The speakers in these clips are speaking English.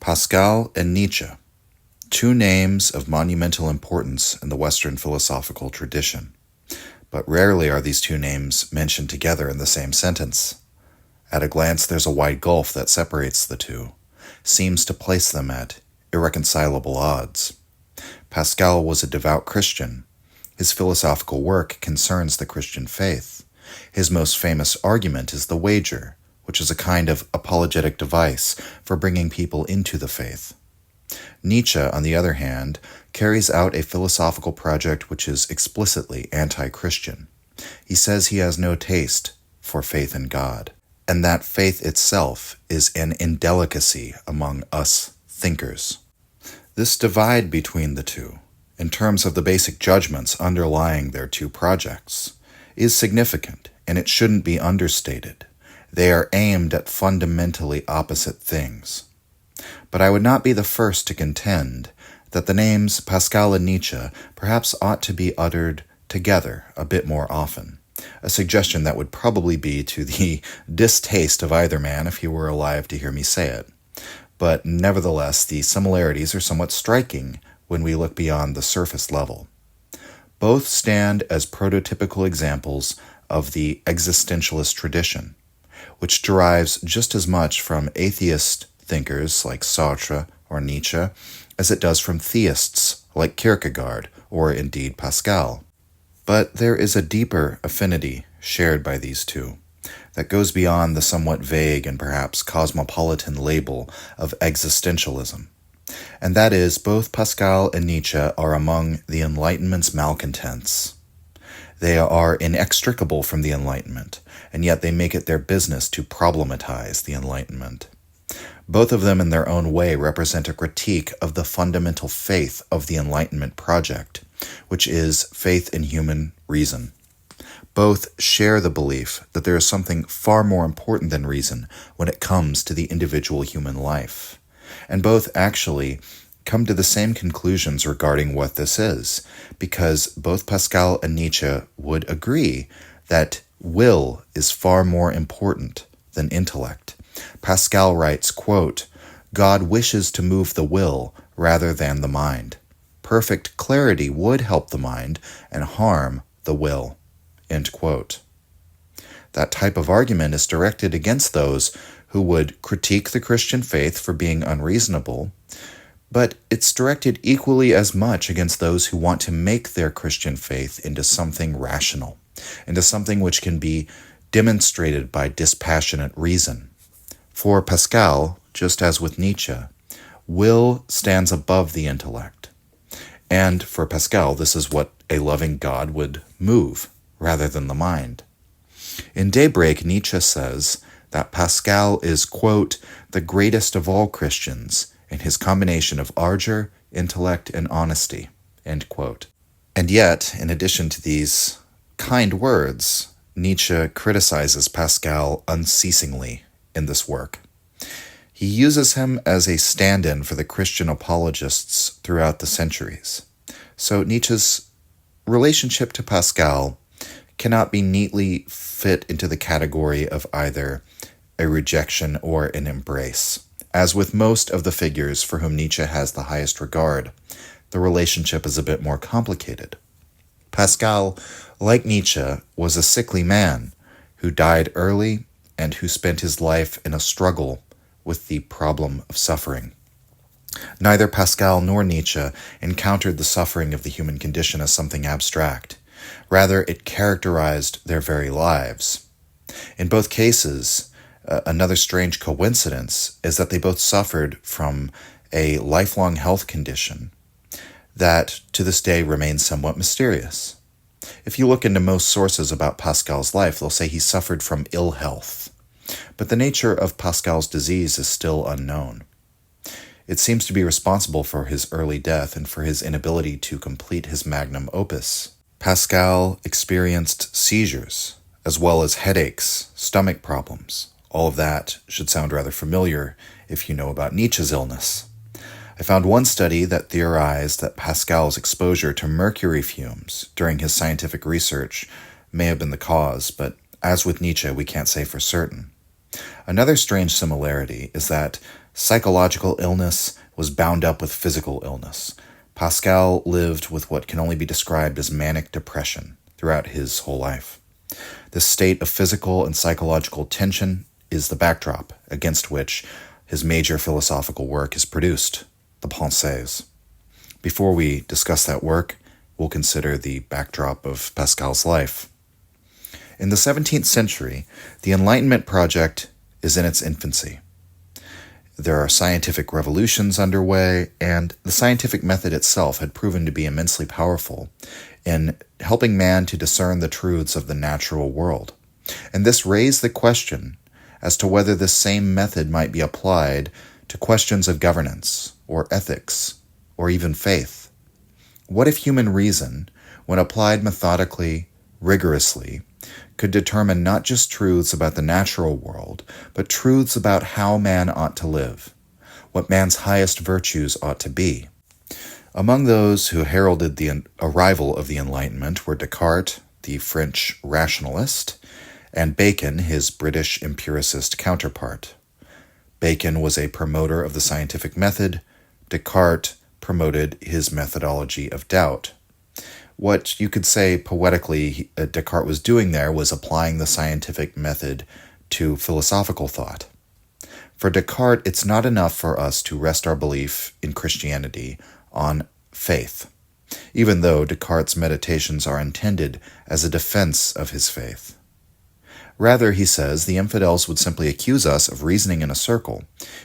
Pascal and Nietzsche, two names of monumental importance in the Western philosophical tradition. But rarely are these two names mentioned together in the same sentence. At a glance, there's a wide gulf that separates the two, seems to place them at irreconcilable odds. Pascal was a devout Christian. His philosophical work concerns the Christian faith. His most famous argument is the wager, which is a kind of apologetic device for bringing people into the faith. Nietzsche, on the other hand, carries out a philosophical project which is explicitly anti-Christian. He says he has no taste for faith in God, and that faith itself is an indelicacy among us thinkers. This divide between the two, in terms of the basic judgments underlying their two projects, is significant, and it shouldn't be understated. They are aimed at fundamentally opposite things. But I would not be the first to contend that the names Pascal and Nietzsche perhaps ought to be uttered together a bit more often, a suggestion that would probably be to the distaste of either man if he were alive to hear me say it. But nevertheless, the similarities are somewhat striking when we look beyond the surface level. Both stand as prototypical examples of the existentialist tradition, which derives just as much from atheist thinkers like Sartre or Nietzsche as it does from theists like Kierkegaard or indeed Pascal. But there is a deeper affinity shared by these two that goes beyond the somewhat vague and perhaps cosmopolitan label of existentialism. And that is, both Pascal and Nietzsche are among the Enlightenment's malcontents. They are inextricable from the Enlightenment, and yet they make it their business to problematize the Enlightenment. Both of them in their own way represent a critique of the fundamental faith of the Enlightenment project, which is faith in human reason. Both share the belief that there is something far more important than reason when it comes to the individual human life. And both actually come to the same conclusions regarding what this is, because both Pascal and Nietzsche would agree that will is far more important than intellect. Pascal writes, quote, "God wishes to move the will rather than the mind. Perfect clarity would help the mind and harm the will." End quote. That type of argument is directed against those who would critique the Christian faith for being unreasonable, but it's directed equally as much against those who want to make their Christian faith into something rational, into something which can be demonstrated by dispassionate reason. For Pascal, just as with Nietzsche, will stands above the intellect. And for Pascal, this is what a loving God would move, rather than the mind. In Daybreak, Nietzsche says that Pascal is, quote, "the greatest of all Christians in his combination of ardor, intellect, and honesty," end quote. And yet, in addition to these kind words, Nietzsche criticizes Pascal unceasingly in this work. He uses him as a stand-in for the Christian apologists throughout the centuries. So Nietzsche's relationship to Pascal cannot be neatly fit into the category of either a rejection or an embrace. As with most of the figures for whom Nietzsche has the highest regard, the relationship is a bit more complicated. Pascal, like Nietzsche, was a sickly man who died early and who spent his life in a struggle with the problem of suffering. Neither Pascal nor Nietzsche encountered the suffering of the human condition as something abstract. Rather, it characterized their very lives. In both cases, another strange coincidence is that they both suffered from a lifelong health condition that to this day remains somewhat mysterious. If you look into most sources about Pascal's life, they'll say he suffered from ill health. But the nature of Pascal's disease is still unknown. It seems to be responsible for his early death and for his inability to complete his magnum opus. Pascal experienced seizures, as well as headaches, stomach problems. All of that should sound rather familiar if you know about Nietzsche's illness. I found one study that theorized that Pascal's exposure to mercury fumes during his scientific research may have been the cause, but as with Nietzsche, we can't say for certain. Another strange similarity is that Psychological illness was bound up with physical illness. Pascal lived with what can only be described as manic depression throughout his whole life. This state of physical and psychological tension is the backdrop against which his major philosophical work is produced, the Pensées. Before we discuss that work, we'll consider the backdrop of Pascal's life. In the 17th century, the Enlightenment project is in its infancy. There are scientific revolutions underway, and the scientific method itself had proven to be immensely powerful in helping man to discern the truths of the natural world. And this raised the question as to whether this same method might be applied to questions of governance, or ethics, or even faith. What if human reason, when applied methodically, rigorously, could determine not just truths about the natural world, but truths about how man ought to live, what man's highest virtues ought to be? Among those who heralded the arrival of the Enlightenment were Descartes, the French rationalist, and Bacon, his British empiricist counterpart. Bacon was a promoter of the scientific method. Descartes promoted his methodology of doubt. What you could say poetically Descartes was doing there was applying the scientific method to philosophical thought. For Descartes, it's not enough for us to rest our belief in Christianity on faith, even though Descartes' meditations are intended as a defense of his faith. Rather, he says, the infidels would simply accuse us of reasoning in a circle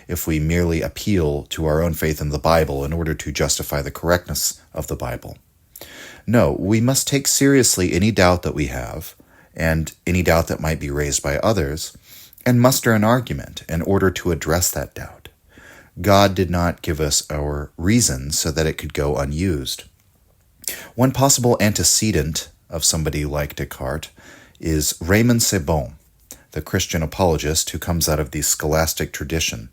if we merely appeal to our own faith in the Bible in order to justify the correctness of the Bible. No, we must take seriously any doubt that we have, and any doubt that might be raised by others, and muster an argument in order to address that doubt. God did not give us our reason so that it could go unused. One possible antecedent of somebody like Descartes is Raymond Sebon, the Christian apologist who comes out of the scholastic tradition,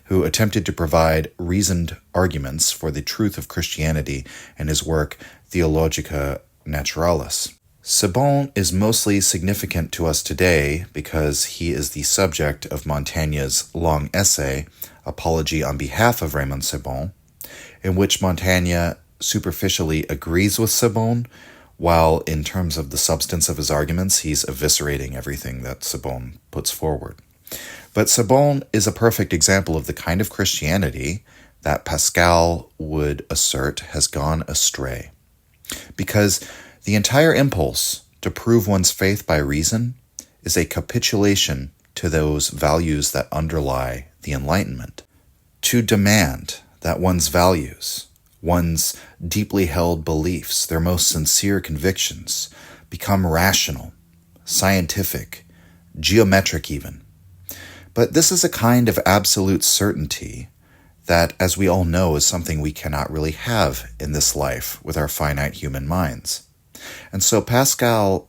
who attempted to provide reasoned arguments for the truth of Christianity in his work Theologica Naturalis. Sebon is mostly significant to us today because he is the subject of Montaigne's long essay, Apology on Behalf of Raymond Sebon, in which Montaigne superficially agrees with Sebon, while in terms of the substance of his arguments, he's eviscerating everything that Sebon puts forward. But Sebon is a perfect example of the kind of Christianity that Pascal would assert has gone astray. Because the entire impulse to prove one's faith by reason is a capitulation to those values that underlie the Enlightenment. To demand that one's values, one's deeply held beliefs, their most sincere convictions, become rational, scientific, geometric even. But this is a kind of absolute certainty that, as we all know, is something we cannot really have in this life with our finite human minds. And so Pascal,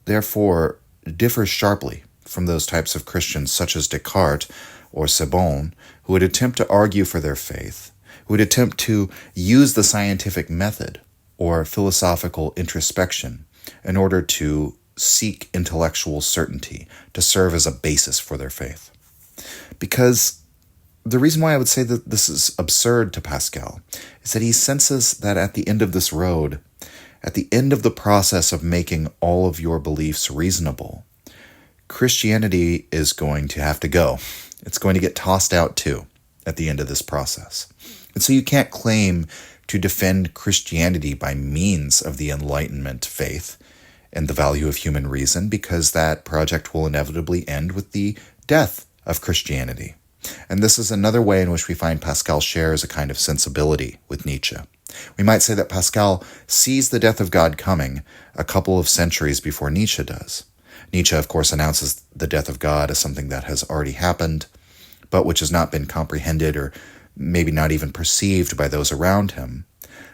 therefore, differs sharply from those types of Christians such as Descartes or Sebon, who would attempt to argue for their faith, who would attempt to use the scientific method or philosophical introspection in order to seek intellectual certainty, to serve as a basis for their faith. Because the reason why I would say that this is absurd to Pascal is that he senses that at the end of this road, at the end of the process of making all of your beliefs reasonable, Christianity is going to have to go. It's going to get tossed out too at the end of this process. And so you can't claim to defend Christianity by means of the Enlightenment faith and the value of human reason, because that project will inevitably end with the death of Christianity. And this is another way in which we find Pascal shares a kind of sensibility with Nietzsche. We might say that Pascal sees the death of God coming a couple of centuries before Nietzsche does. Nietzsche, of course, announces the death of God as something that has already happened, but which has not been comprehended or maybe not even perceived by those around him.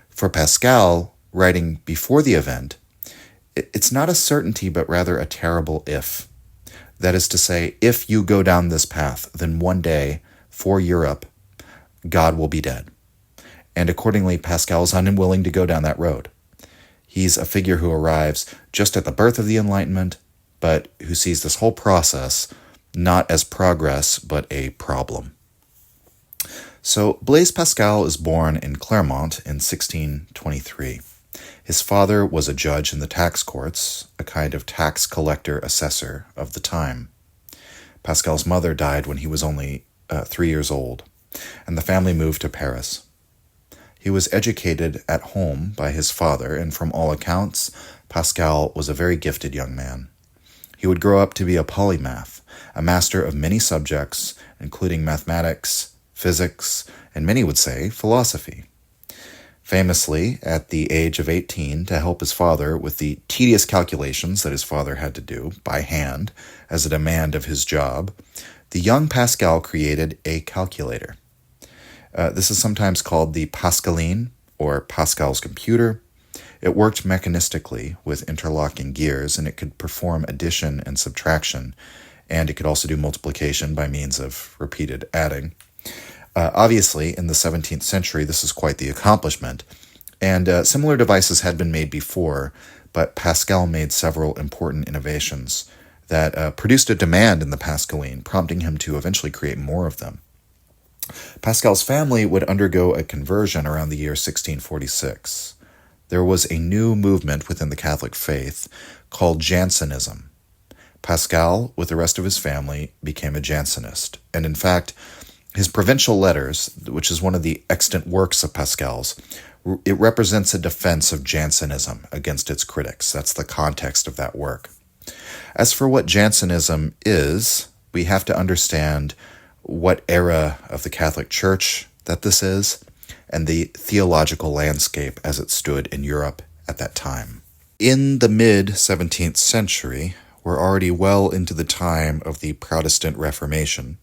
For Pascal, writing before the event, it's not a certainty, but rather a terrible if. That is to say, if you go down this path, then one day, for Europe, God will be dead. And accordingly, Pascal is unwilling to go down that road. He's a figure who arrives just at the birth of the Enlightenment, but who sees this whole process not as progress, but a problem. So Blaise Pascal is born in Clermont in 1623. His father was a judge in the tax courts, a kind of tax collector assessor of the time. Pascal's mother died when he was only 3 years old, and the family moved to Paris. He was educated at home by his father, and from all accounts, Pascal was a very gifted young man. He would grow up to be a polymath, a master of many subjects, including mathematics, physics, and many would say philosophy. Famously, at the age of 18, to help his father with the tedious calculations that his father had to do by hand as a demand of his job, the young Pascal created a calculator. This is sometimes called the Pascaline, or Pascal's computer. It worked mechanistically with interlocking gears, and it could perform addition and subtraction, and it could also do multiplication by means of repeated adding. Obviously, in the 17th century, this is quite the accomplishment, and similar devices had been made before, but Pascal made several important innovations that produced a demand in the Pascaline, prompting him to eventually create more of them. Pascal's family would undergo a conversion around the year 1646. There was a new movement within the Catholic faith called Jansenism. Pascal, with the rest of his family, became a Jansenist, and in fact, his Provincial Letters, which is one of the extant works of Pascal's, it represents a defense of Jansenism against its critics. That's the context of that work. As for what Jansenism is, we have to understand what era of the Catholic Church that this is, and the theological landscape as it stood in Europe at that time. In the mid-17th century, we're already well into the time of the Protestant Reformation.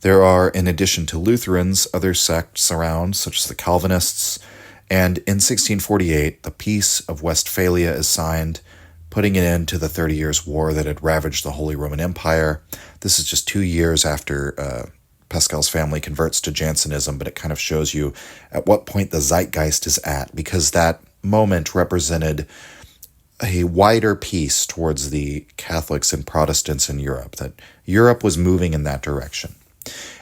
There are, in addition to Lutherans, other sects around, such as the Calvinists, and in 1648, the Peace of Westphalia is signed, putting an end to the 30 Years' War that had ravaged the Holy Roman Empire. This is just 2 years after Pascal's family converts to Jansenism, but it kind of shows you at what point the zeitgeist is at, because that moment represented a wider peace towards the Catholics and Protestants in Europe, that Europe was moving in that direction.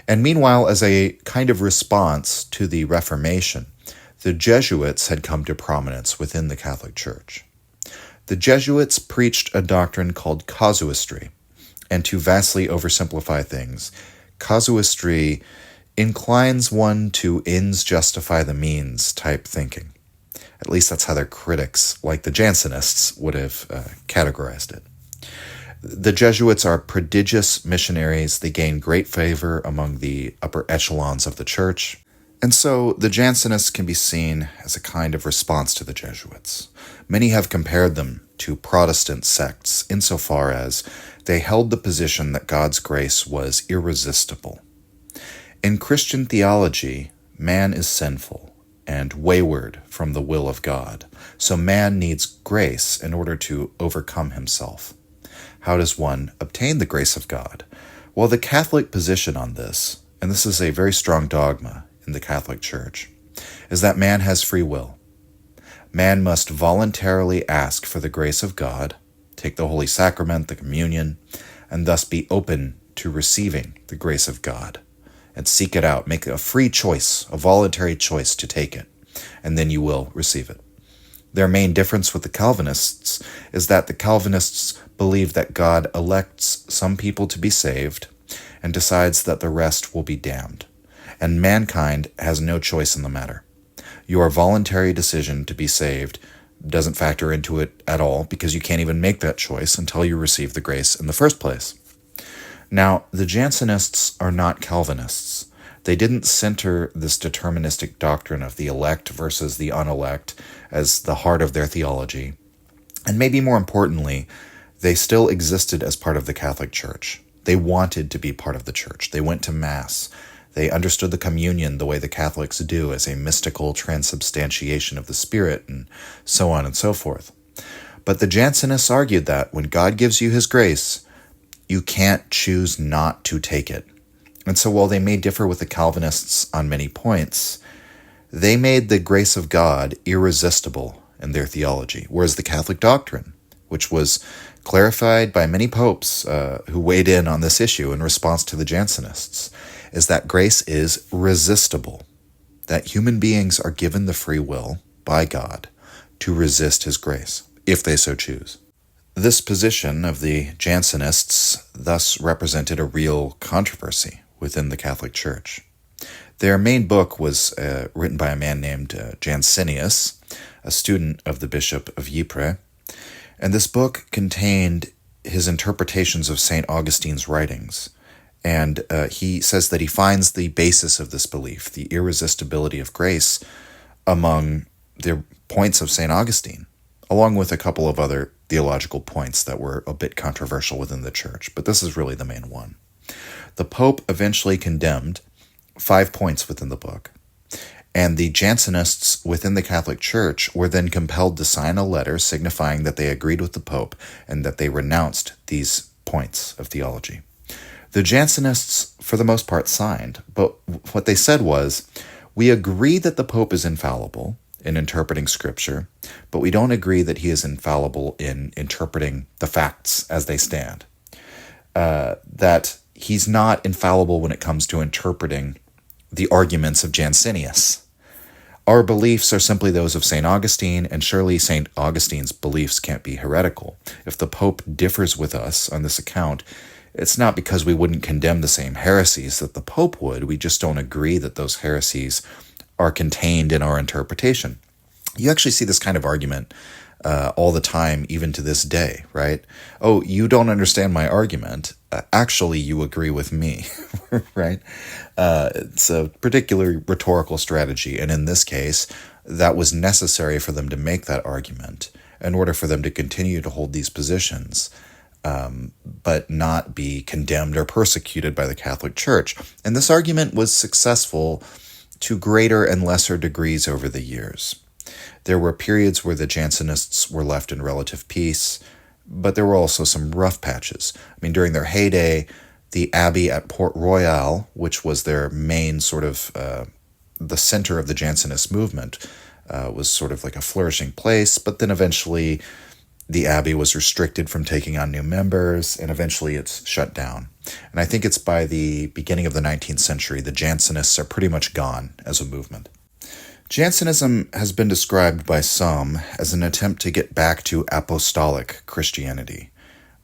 And meanwhile, as a kind of response to the Reformation, the Jesuits had come to prominence within the Catholic Church. The Jesuits preached a doctrine called casuistry, and to vastly oversimplify things, casuistry inclines one to ends justify the means type thinking. At least that's how their critics, like the Jansenists, would have categorized it. The Jesuits are prodigious missionaries. They gain great favor among the upper echelons of the church. And so the Jansenists can be seen as a kind of response to the Jesuits. Many have compared them to Protestant sects insofar as they held the position that God's grace was irresistible. In Christian theology, man is sinful and wayward from the will of God, so man needs grace in order to overcome himself. How does one obtain the grace of God? Well, the Catholic position on this, and this is a very strong dogma in the Catholic Church, is that man has free will. Man must voluntarily ask for the grace of God, take the Holy Sacrament, the communion, and thus be open to receiving the grace of God, and seek it out, make a free choice, a voluntary choice to take it, and then you will receive it. Their main difference with the Calvinists is that the Calvinists believe that God elects some people to be saved and decides that the rest will be damned, and mankind has no choice in the matter. Your voluntary decision to be saved doesn't factor into it at all because you can't even make that choice until you receive the grace in the first place. Now, the Jansenists are not Calvinists. They didn't center this deterministic doctrine of the elect versus the unelect as the heart of their theology. And maybe more importantly, they still existed as part of the Catholic Church. They wanted to be part of the church. They went to Mass. They understood the communion the way the Catholics do as a mystical transubstantiation of the Spirit, and so on and so forth. But the Jansenists argued that when God gives you his grace, you can't choose not to take it. And so while they may differ with the Calvinists on many points, they made the grace of God irresistible in their theology, whereas the Catholic doctrine, which was clarified by many popes who weighed in on this issue in response to the Jansenists, is that grace is resistible, that human beings are given the free will by God to resist his grace, if they so choose. This position of the Jansenists thus represented a real controversy within the Catholic Church. Their main book was written by a man named Jansenism, a student of the Bishop of Ypres, and this book contained his interpretations of St. Augustine's writings. And he says that he finds the basis of this belief, the irresistibility of grace, among the points of St. Augustine, along with a couple of other theological points that were a bit controversial within the church. But this is really the main one. The Pope eventually condemned 5 points within the book, and the Jansenists within the Catholic Church were then compelled to sign a letter signifying that they agreed with the Pope and that they renounced these points of theology. The Jansenists, for the most part, signed, but what they said was, we agree that the Pope is infallible in interpreting Scripture, but we don't agree that he is infallible in interpreting the facts as they stand. That he's not infallible when it comes to interpreting the arguments of Jansenism. Our beliefs are simply those of St. Augustine, and surely St. Augustine's beliefs can't be heretical. If the Pope differs with us on this account, it's not because we wouldn't condemn the same heresies that the Pope would. We just don't agree that those heresies are contained in our interpretation. You actually see this kind of argument all the time, even to this day, right? Oh, you don't understand my argument. Actually, you agree with me, right? It's a particular rhetorical strategy. And in this case, that was necessary for them to make that argument in order for them to continue to hold these positions, but not be condemned or persecuted by the Catholic Church. And this argument was successful to greater and lesser degrees over the years. There were periods where the Jansenists were left in relative peace, but there were also some rough patches. I mean, during their heyday, the abbey at Port Royal, which was their main sort of the center of the Jansenist movement, was sort of like a flourishing place, but then eventually the abbey was restricted from taking on new members, and eventually it's shut down. And I think it's by the beginning of the 19th century, the Jansenists are pretty much gone as a movement. Jansenism has been described by some as an attempt to get back to apostolic Christianity,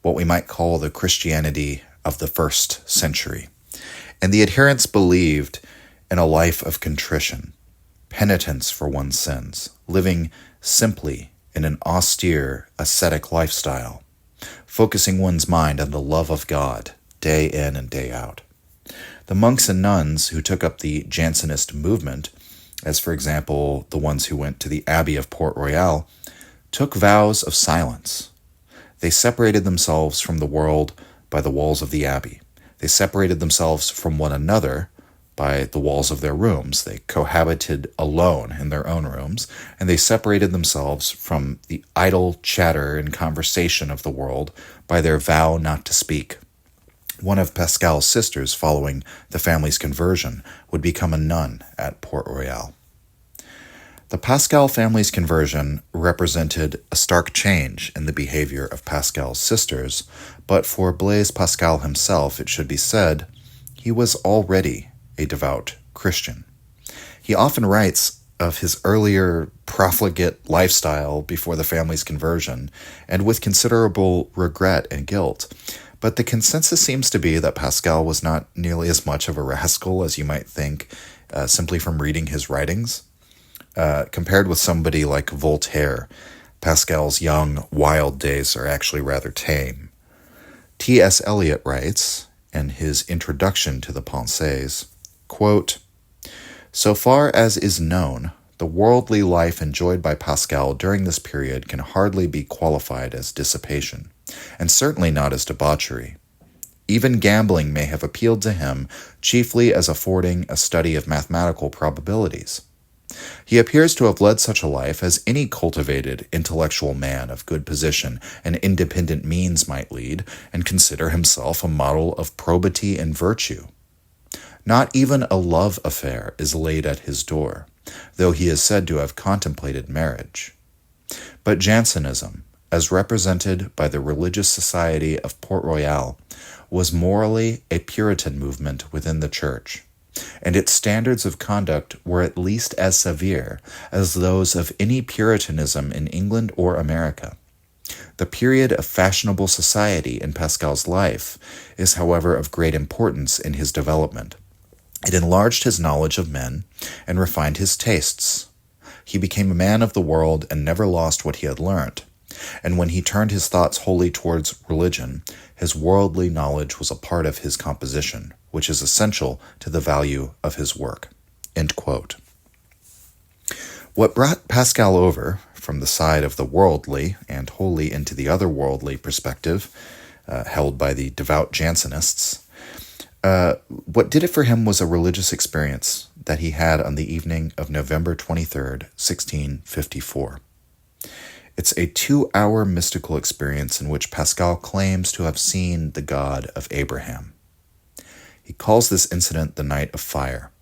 what we might call the Christianity of the first century. And the adherents believed in a life of contrition, penitence for one's sins, living simply in an austere, ascetic lifestyle, focusing one's mind on the love of God day in and day out. The monks and nuns who took up the Jansenist movement, as for example the ones who went to the Abbey of Port Royal, took vows of silence. They separated themselves from the world by the walls of the abbey. They separated themselves from one another by the walls of their rooms. They cohabited alone in their own rooms, and they separated themselves from the idle chatter and conversation of the world by their vow not to speak. One of Pascal's sisters, following the family's conversion, would become a nun at Port Royal. The Pascal family's conversion represented a stark change in the behavior of Pascal's sisters, but for Blaise Pascal himself, it should be said, he was already a devout Christian. He often writes of his earlier profligate lifestyle before the family's conversion, and with considerable regret and guilt. But the consensus seems to be that Pascal was not nearly as much of a rascal as you might think, simply from reading his writings. Compared with somebody like Voltaire, Pascal's young, wild days are actually rather tame. T.S. Eliot writes, in his introduction to the Pensées, quote, "So far as is known, the worldly life enjoyed by Pascal during this period can hardly be qualified as dissipation, and certainly not as debauchery. Even gambling may have appealed to him chiefly as affording a study of mathematical probabilities. He appears to have led such a life as any cultivated intellectual man of good position and independent means might lead, and consider himself a model of probity and virtue. Not even a love affair is laid at his door, though he is said to have contemplated marriage. But Jansenism, as represented by the religious society of Port Royal, was morally a Puritan movement within the Church, and its standards of conduct were at least as severe as those of any Puritanism in England or America. The period of fashionable society in Pascal's life is, however, of great importance in his development. It enlarged his knowledge of men and refined his tastes. He became a man of the world and never lost what he had learnt. And when he turned his thoughts wholly towards religion, his worldly knowledge was a part of his composition, which is essential to the value of his work." End quote. What brought Pascal over from the side of the worldly and wholly into the otherworldly perspective held by the devout Jansenists, what did it for him was a religious experience that he had on the evening of November 23rd, 1654. It's a 2-hour mystical experience in which Pascal claims to have seen the God of Abraham. He calls this incident the Night of Fire.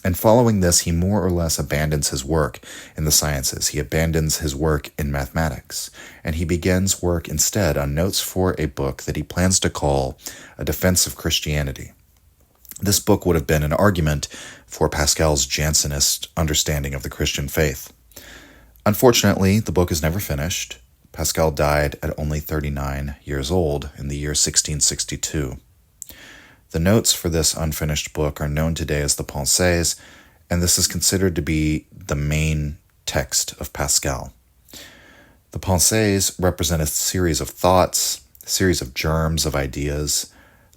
And following this, he more or less abandons his work in the sciences. He abandons his work in mathematics. And he begins work instead on notes for a book that he plans to call A Defense of Christianity. This book would have been an argument for Pascal's Jansenist understanding of the Christian faith. Unfortunately, the book is never finished. Pascal died at only 39 years old in the year 1662. The notes for this unfinished book are known today as the Pensées, and this is considered to be the main text of Pascal. The Pensées represent a series of thoughts, a series of germs of ideas.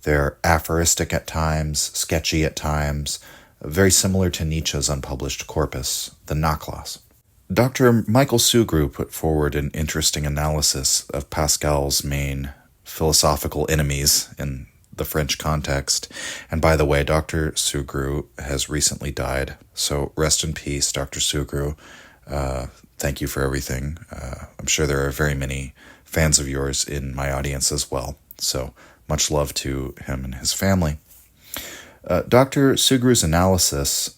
They're aphoristic at times, sketchy at times, very similar to Nietzsche's unpublished corpus, the Nachlass. Dr. Michael Sugrue put forward an interesting analysis of Pascal's main philosophical enemies in the French context. And by the way, Dr. Sugrue has recently died, so rest in peace, Dr. Sugrue. Thank you for everything. I'm sure there are very many fans of yours in my audience as well, so much love to him and his family. Dr. Sugrue's analysis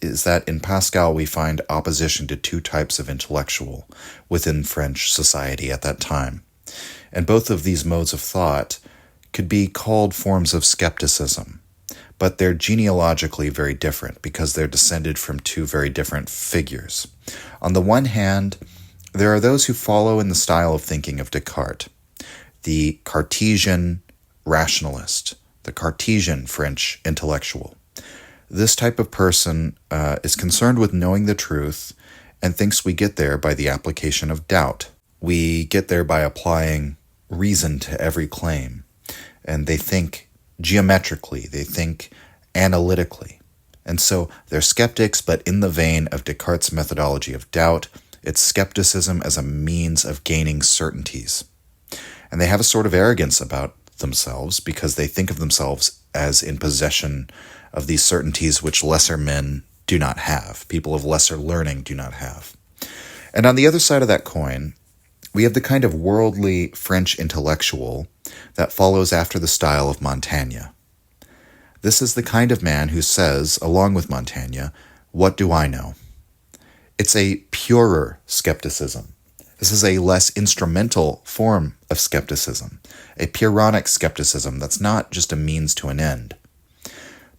is that in Pascal we find opposition to two types of intellectual within French society at that time. And both of these modes of thought could be called forms of skepticism, but they're genealogically very different because they're descended from two very different figures. On the one hand, there are those who follow in the style of thinking of Descartes, the Cartesian rationalist, the Cartesian French intellectual. This type of person is concerned with knowing the truth and thinks we get there by the application of doubt. We get there by applying reason to every claim. And they think geometrically, they think analytically. And so they're skeptics, but in the vein of Descartes' methodology of doubt, it's skepticism as a means of gaining certainties. And they have a sort of arrogance about themselves because they think of themselves as in possession of these certainties which lesser men do not have, people of lesser learning do not have. And on the other side of that coin, we have the kind of worldly French intellectual that follows after the style of Montaigne. This is the kind of man who says, along with Montaigne, "What do I know?" It's a purer skepticism. This is a less instrumental form of skepticism, a Pyrrhonic skepticism that's not just a means to an end.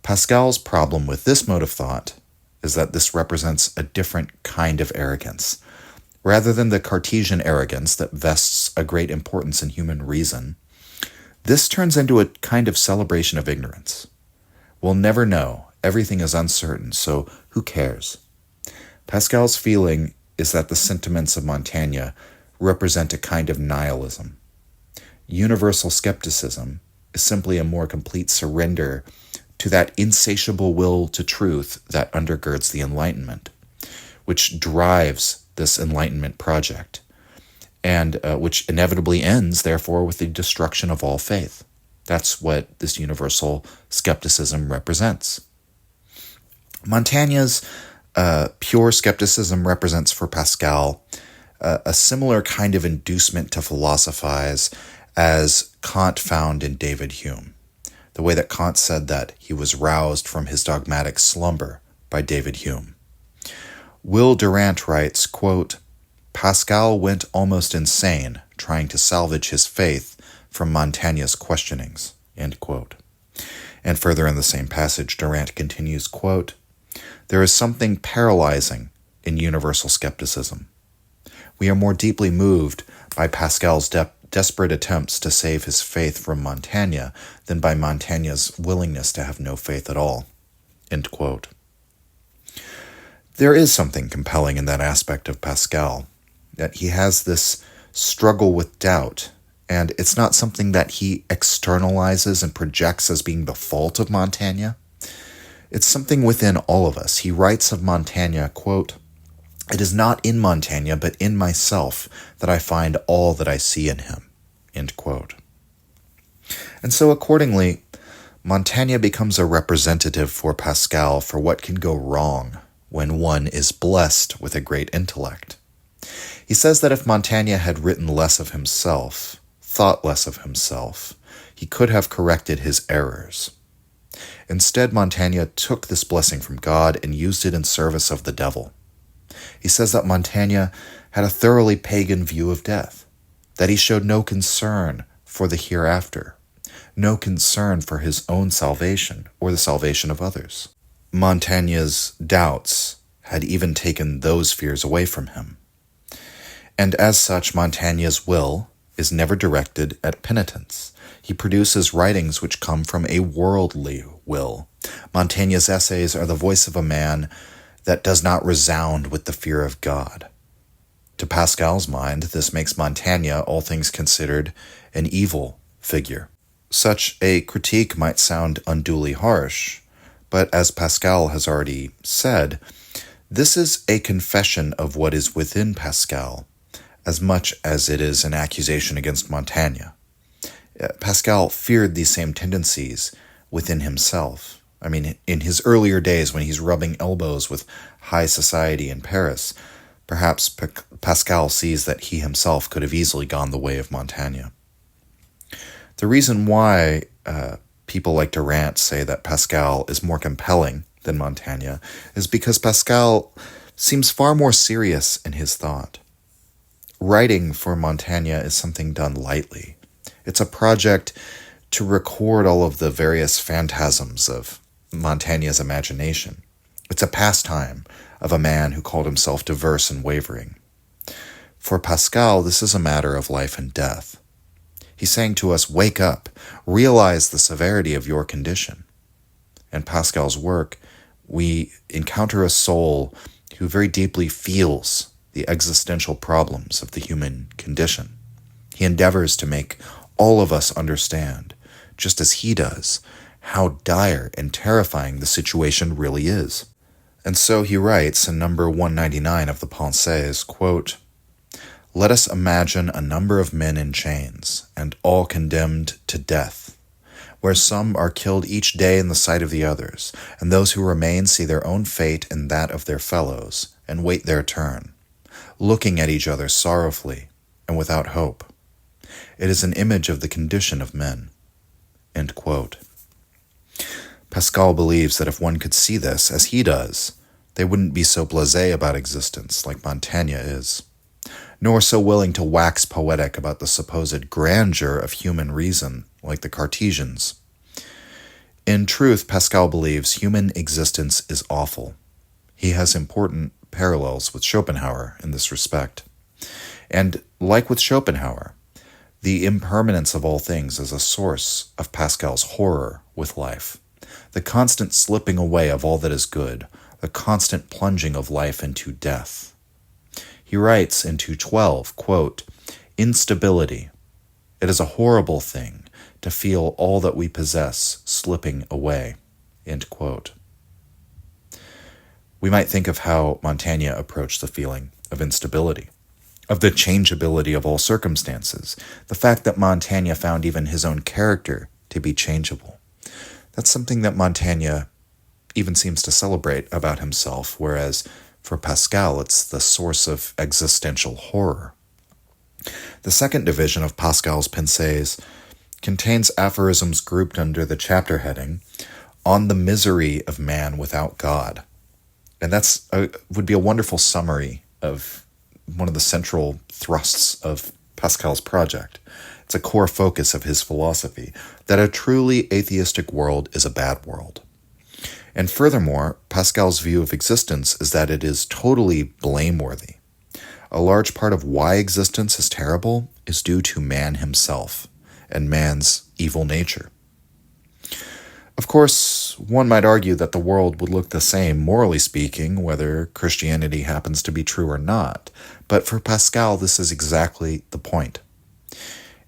Pascal's problem with this mode of thought is that this represents a different kind of arrogance. Rather than the Cartesian arrogance that vests a great importance in human reason, this turns into a kind of celebration of ignorance. We'll never know. Everything is uncertain, so who cares? Pascal's feeling is that the sentiments of Montaigne represent a kind of nihilism. Universal skepticism is simply a more complete surrender to that insatiable will to truth that undergirds the Enlightenment, which drives this Enlightenment project, and which inevitably ends, therefore, with the destruction of all faith. That's what this universal skepticism represents. Montaigne's pure skepticism represents for Pascal a similar kind of inducement to philosophize as Kant found in David Hume, the way that Kant said that he was roused from his dogmatic slumber by David Hume. Will Durant writes, quote, "Pascal went almost insane trying to salvage his faith from Montaigne's questionings, end quote. And further in the same passage, Durant continues, quote, "There is something paralyzing in universal skepticism. We are more deeply moved by Pascal's desperate attempts to save his faith from Montaigne than by Montaigne's willingness to have no faith at all." End quote. There is something compelling in that aspect of Pascal, that he has this struggle with doubt, and it's not something that he externalizes and projects as being the fault of Montaigne. It's something within all of us. He writes of Montaigne, quote, "It is not in Montaigne, but in myself that I find all that I see in him," end quote. And so accordingly, Montaigne becomes a representative for Pascal for what can go wrong when one is blessed with a great intellect. He says that if Montaigne had written less of himself, thought less of himself, he could have corrected his errors. Instead, Montaigne took this blessing from God and used it in service of the devil. He says that Montaigne had a thoroughly pagan view of death, that he showed no concern for the hereafter, no concern for his own salvation or the salvation of others. Montaigne's doubts had even taken those fears away from him. And as such, Montaigne's will is never directed at penitence. He produces writings which come from a worldly will. Montaigne's essays are the voice of a man that does not resound with the fear of God. To Pascal's mind, this makes Montaigne, all things considered, an evil figure. Such a critique might sound unduly harsh, but as Pascal has already said, this is a confession of what is within Pascal, as much as it is an accusation against Montaigne. Pascal feared these same tendencies within himself. I mean, in his earlier days when he's rubbing elbows with high society in Paris, perhaps Pascal sees that he himself could have easily gone the way of Montaigne. The reason why people like Durant say that Pascal is more compelling than Montaigne is because Pascal seems far more serious in his thought. Writing for Montaigne is something done lightly. It's a project to record all of the various phantasms of Montaigne's imagination. It's a pastime of a man who called himself diverse and wavering. For Pascal, this is a matter of life and death. He's saying to us, wake up, realize the severity of your condition. In Pascal's work, we encounter a soul who very deeply feels the existential problems of the human condition. He endeavors to make all of us understand, just as he does, how dire and terrifying the situation really is. And so he writes in number 199 of the Pensées, quote, "Let us imagine a number of men in chains, and all condemned to death, where some are killed each day in the sight of the others, and those who remain see their own fate and that of their fellows, and wait their turn, looking at each other sorrowfully and without hope. It is an image of the condition of men." End quote. Pascal believes that if one could see this as he does, they wouldn't be so blasé about existence like Montaigne is, nor so willing to wax poetic about the supposed grandeur of human reason like the Cartesians. In truth, Pascal believes human existence is awful. He has important parallels with Schopenhauer in this respect. And like with Schopenhauer, the impermanence of all things is a source of Pascal's horror with life. The constant slipping away of all that is good, the constant plunging of life into death. He writes in 212, quote, "Instability. It is a horrible thing to feel all that we possess slipping away." End quote. We might think of how Montaigne approached the feeling of instability, of the changeability of all circumstances, the fact that Montaigne found even his own character to be changeable. That's something that Montaigne even seems to celebrate about himself, whereas for Pascal, it's the source of existential horror. The second division of Pascal's Pensées contains aphorisms grouped under the chapter heading, "On the Misery of Man Without God." And would be a wonderful summary of one of the central thrusts of Pascal's project. It's a core focus of his philosophy, that a truly atheistic world is a bad world. And furthermore, Pascal's view of existence is that it is totally blameworthy. A large part of why existence is terrible is due to man himself and man's evil nature. Of course, one might argue that the world would look the same, morally speaking, whether Christianity happens to be true or not. But for Pascal, this is exactly the point.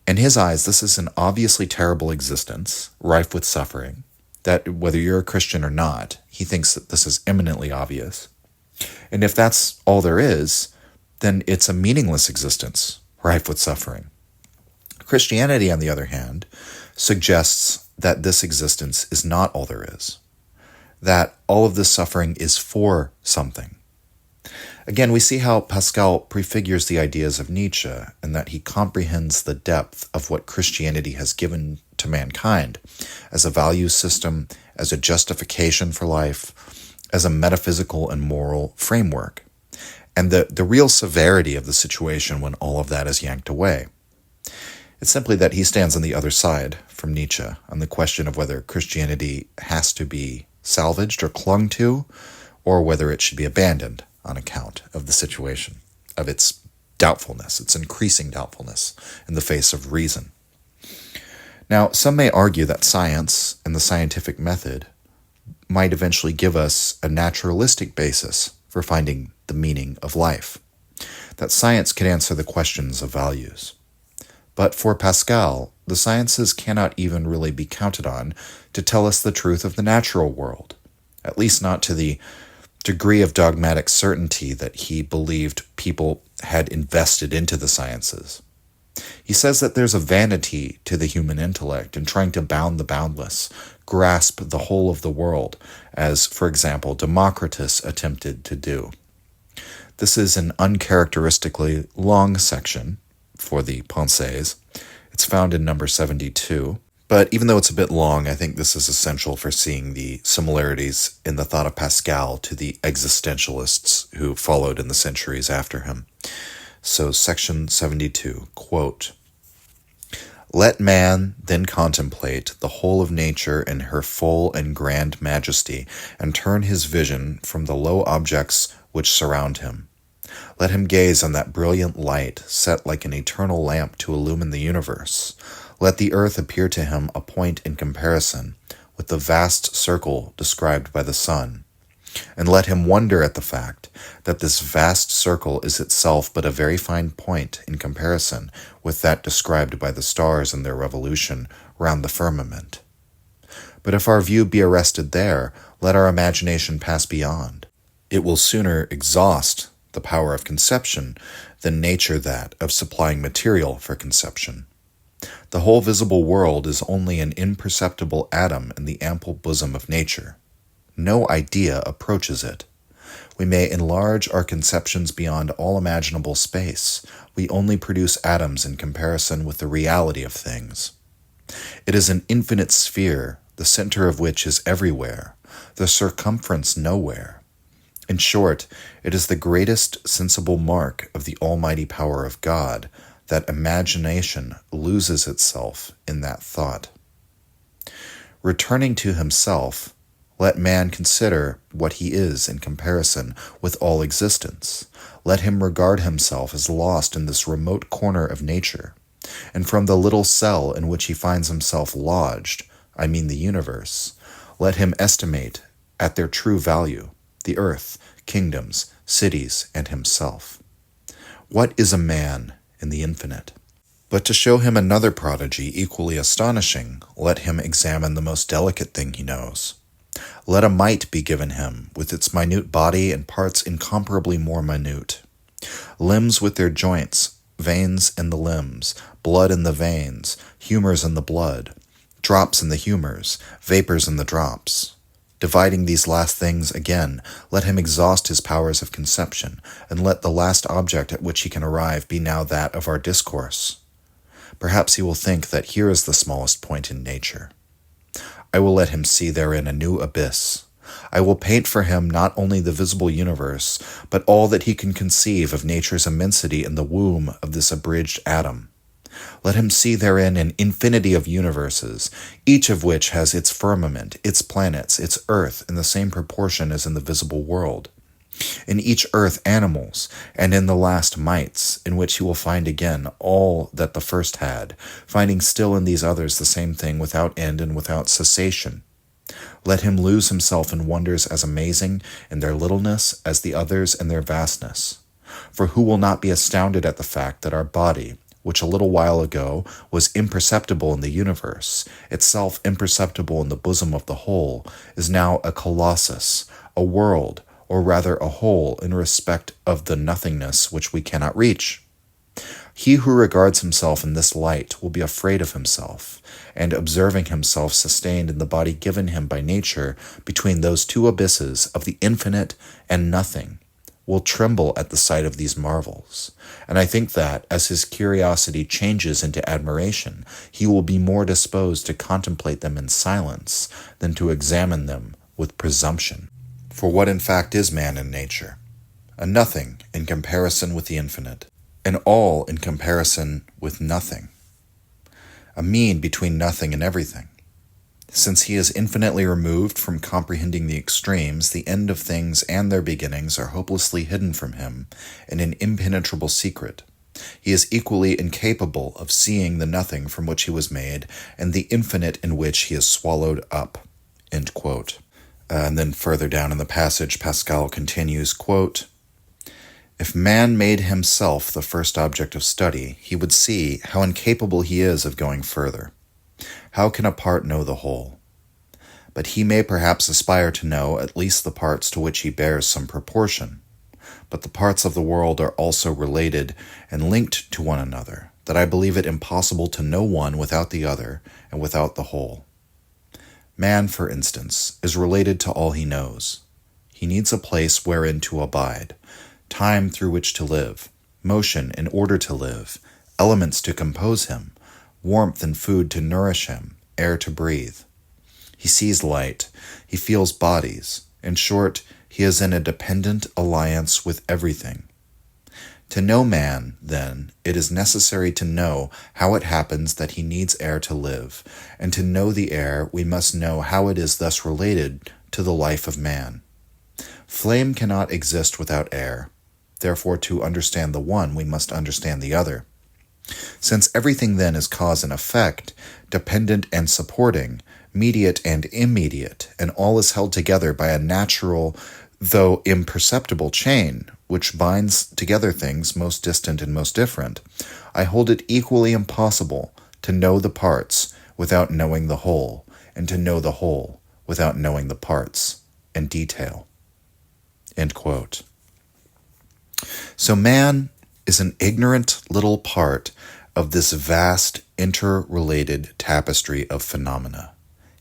In his eyes, this is an obviously terrible existence, rife with suffering, that whether you're a Christian or not, he thinks that this is eminently obvious. And if that's all there is, then it's a meaningless existence, rife with suffering. Christianity, on the other hand, suggests that this existence is not all there is, that all of this suffering is for something. Again, we see how Pascal prefigures the ideas of Nietzsche, and that he comprehends the depth of what Christianity has given to mankind as a value system, as a justification for life, as a metaphysical and moral framework, and the real severity of the situation when all of that is yanked away. It's simply that he stands on the other side from Nietzsche on the question of whether Christianity has to be salvaged or clung to, or whether it should be abandoned on account of the situation, of its doubtfulness, its increasing doubtfulness in the face of reason. Now, some may argue that science and the scientific method might eventually give us a naturalistic basis for finding the meaning of life, that science could answer the questions of values. But for Pascal, the sciences cannot even really be counted on to tell us the truth of the natural world, at least not to the degree of dogmatic certainty that he believed people had invested into the sciences. He says that there's a vanity to the human intellect in trying to bound the boundless, grasp the whole of the world, as, for example, Democritus attempted to do. This is an uncharacteristically long section for the Pensées. It's found in number 72. But even though it's a bit long, I think this is essential for seeing the similarities in the thought of Pascal to the existentialists who followed in the centuries after him. So section 72, quote, "Let man then contemplate the whole of nature in her full and grand majesty, and turn his vision from the low objects which surround him. Let him gaze on that brilliant light set like an eternal lamp to illumine the universe. Let the earth appear to him a point in comparison with the vast circle described by the sun. And let him wonder at the fact that this vast circle is itself but a very fine point in comparison with that described by the stars in their revolution round the firmament. But if our view be arrested there, let our imagination pass beyond. It will sooner exhaust the power of conception than nature that of supplying material for conception. The whole visible world is only an imperceptible atom in the ample bosom of nature. No idea approaches it. We may enlarge our conceptions beyond all imaginable space. We only produce atoms in comparison with the reality of things. It is an infinite sphere, the center of which is everywhere, the circumference nowhere. In short, it is the greatest sensible mark of the almighty power of God that imagination loses itself in that thought. Returning to himself, let man consider what he is in comparison with all existence. Let him regard himself as lost in this remote corner of nature, and from the little cell in which he finds himself lodged, I mean the universe, let him estimate at their true value the earth, kingdoms, cities, and himself. What is a man in the infinite? But to show him another prodigy equally astonishing, let him examine the most delicate thing he knows. Let a mite be given him, with its minute body and parts incomparably more minute. Limbs with their joints, veins in the limbs, blood in the veins, humors in the blood, drops in the humors, vapors in the drops. Dividing these last things again, let him exhaust his powers of conception, and let the last object at which he can arrive be now that of our discourse. Perhaps he will think that here is the smallest point in nature. I will let him see therein a new abyss. I will paint for him not only the visible universe, but all that he can conceive of nature's immensity in the womb of this abridged atom. Let him see therein an infinity of universes, each of which has its firmament, its planets, its earth in the same proportion as in the visible world. In each earth animals, and in the last mites, in which he will find again all that the first had, finding still in these others the same thing without end and without cessation. Let him lose himself in wonders as amazing in their littleness as the others in their vastness. For who will not be astounded at the fact that our body, which a little while ago was imperceptible in the universe, itself imperceptible in the bosom of the whole, is now a colossus, a world, or rather a whole in respect of the nothingness which we cannot reach? He who regards himself in this light will be afraid of himself, and observing himself sustained in the body given him by nature between those two abysses of the infinite and nothing, will tremble at the sight of these marvels. And I think that, as his curiosity changes into admiration, he will be more disposed to contemplate them in silence than to examine them with presumption. For what in fact is man in nature? A nothing in comparison with the infinite, an all in comparison with nothing, a mean between nothing and everything. Since he is infinitely removed from comprehending the extremes, the end of things and their beginnings are hopelessly hidden from him in an impenetrable secret. He is equally incapable of seeing the nothing from which he was made and the infinite in which he is swallowed up." End quote. And then further down in the passage, Pascal continues, quote, "If man made himself the first object of study, he would see how incapable he is of going further. How can a part know the whole? But he may perhaps aspire to know at least the parts to which he bears some proportion. But the parts of the world are also related and linked to one another, that I believe it impossible to know one without the other and without the whole. Man, for instance, is related to all he knows. He needs a place wherein to abide, time through which to live, motion in order to live, elements to compose him, warmth and food to nourish him, air to breathe. He sees light, he feels bodies. In short, he is in a dependent alliance with everything. To know man, then, it is necessary to know how it happens that he needs air to live, and to know the air, we must know how it is thus related to the life of man. Flame cannot exist without air. Therefore, to understand the one, we must understand the other. Since everything then is cause and effect, dependent and supporting, mediate and immediate, and all is held together by a natural, though imperceptible chain, which binds together things most distant and most different, I hold it equally impossible to know the parts without knowing the whole, and to know the whole without knowing the parts in detail." End quote. So man is an ignorant little part of this vast interrelated tapestry of phenomena.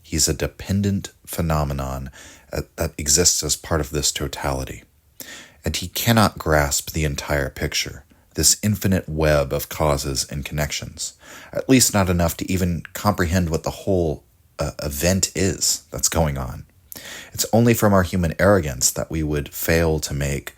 He's a dependent phenomenon that exists as part of this totality. And he cannot grasp the entire picture, this infinite web of causes and connections, at least not enough to even comprehend what the whole event is that's going on. It's only from our human arrogance that we would fail to make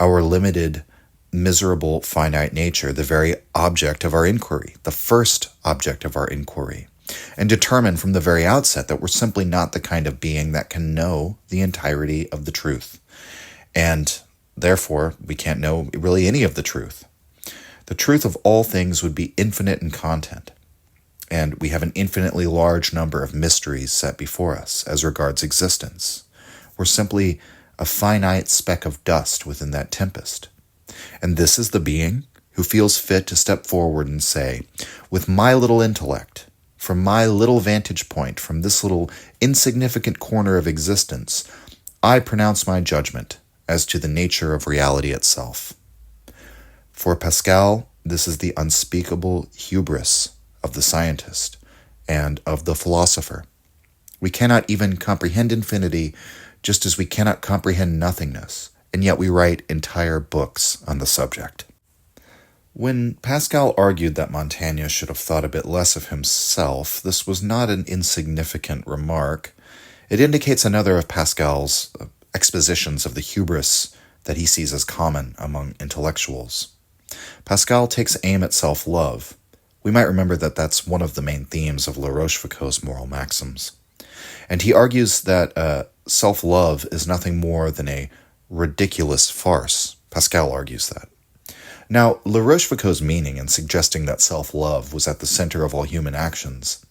our limited, miserable, finite nature the very object of our inquiry, the first object of our inquiry, and determine from the very outset that we're simply not the kind of being that can know the entirety of the truth. And therefore, we can't know really any of the truth. The truth of all things would be infinite in content, and we have an infinitely large number of mysteries set before us as regards existence. We're simply a finite speck of dust within that tempest. And this is the being who feels fit to step forward and say, with my little intellect, from my little vantage point, from this little insignificant corner of existence, I pronounce my judgment as to the nature of reality itself. For Pascal, this is the unspeakable hubris of the scientist and of the philosopher. We cannot even comprehend infinity, just as we cannot comprehend nothingness, and yet we write entire books on the subject. When Pascal argued that Montaigne should have thought a bit less of himself, this was not an insignificant remark. It indicates another of Pascal's expositions of the hubris that he sees as common among intellectuals. Pascal takes aim at self-love, We might remember that that's one of the main themes of La Rochefoucauld's moral maxims. And he argues that self-love is nothing more than a ridiculous farce. Pascal argues that. Now, La Rochefoucauld's meaning in suggesting that self-love was at the center of all human actions,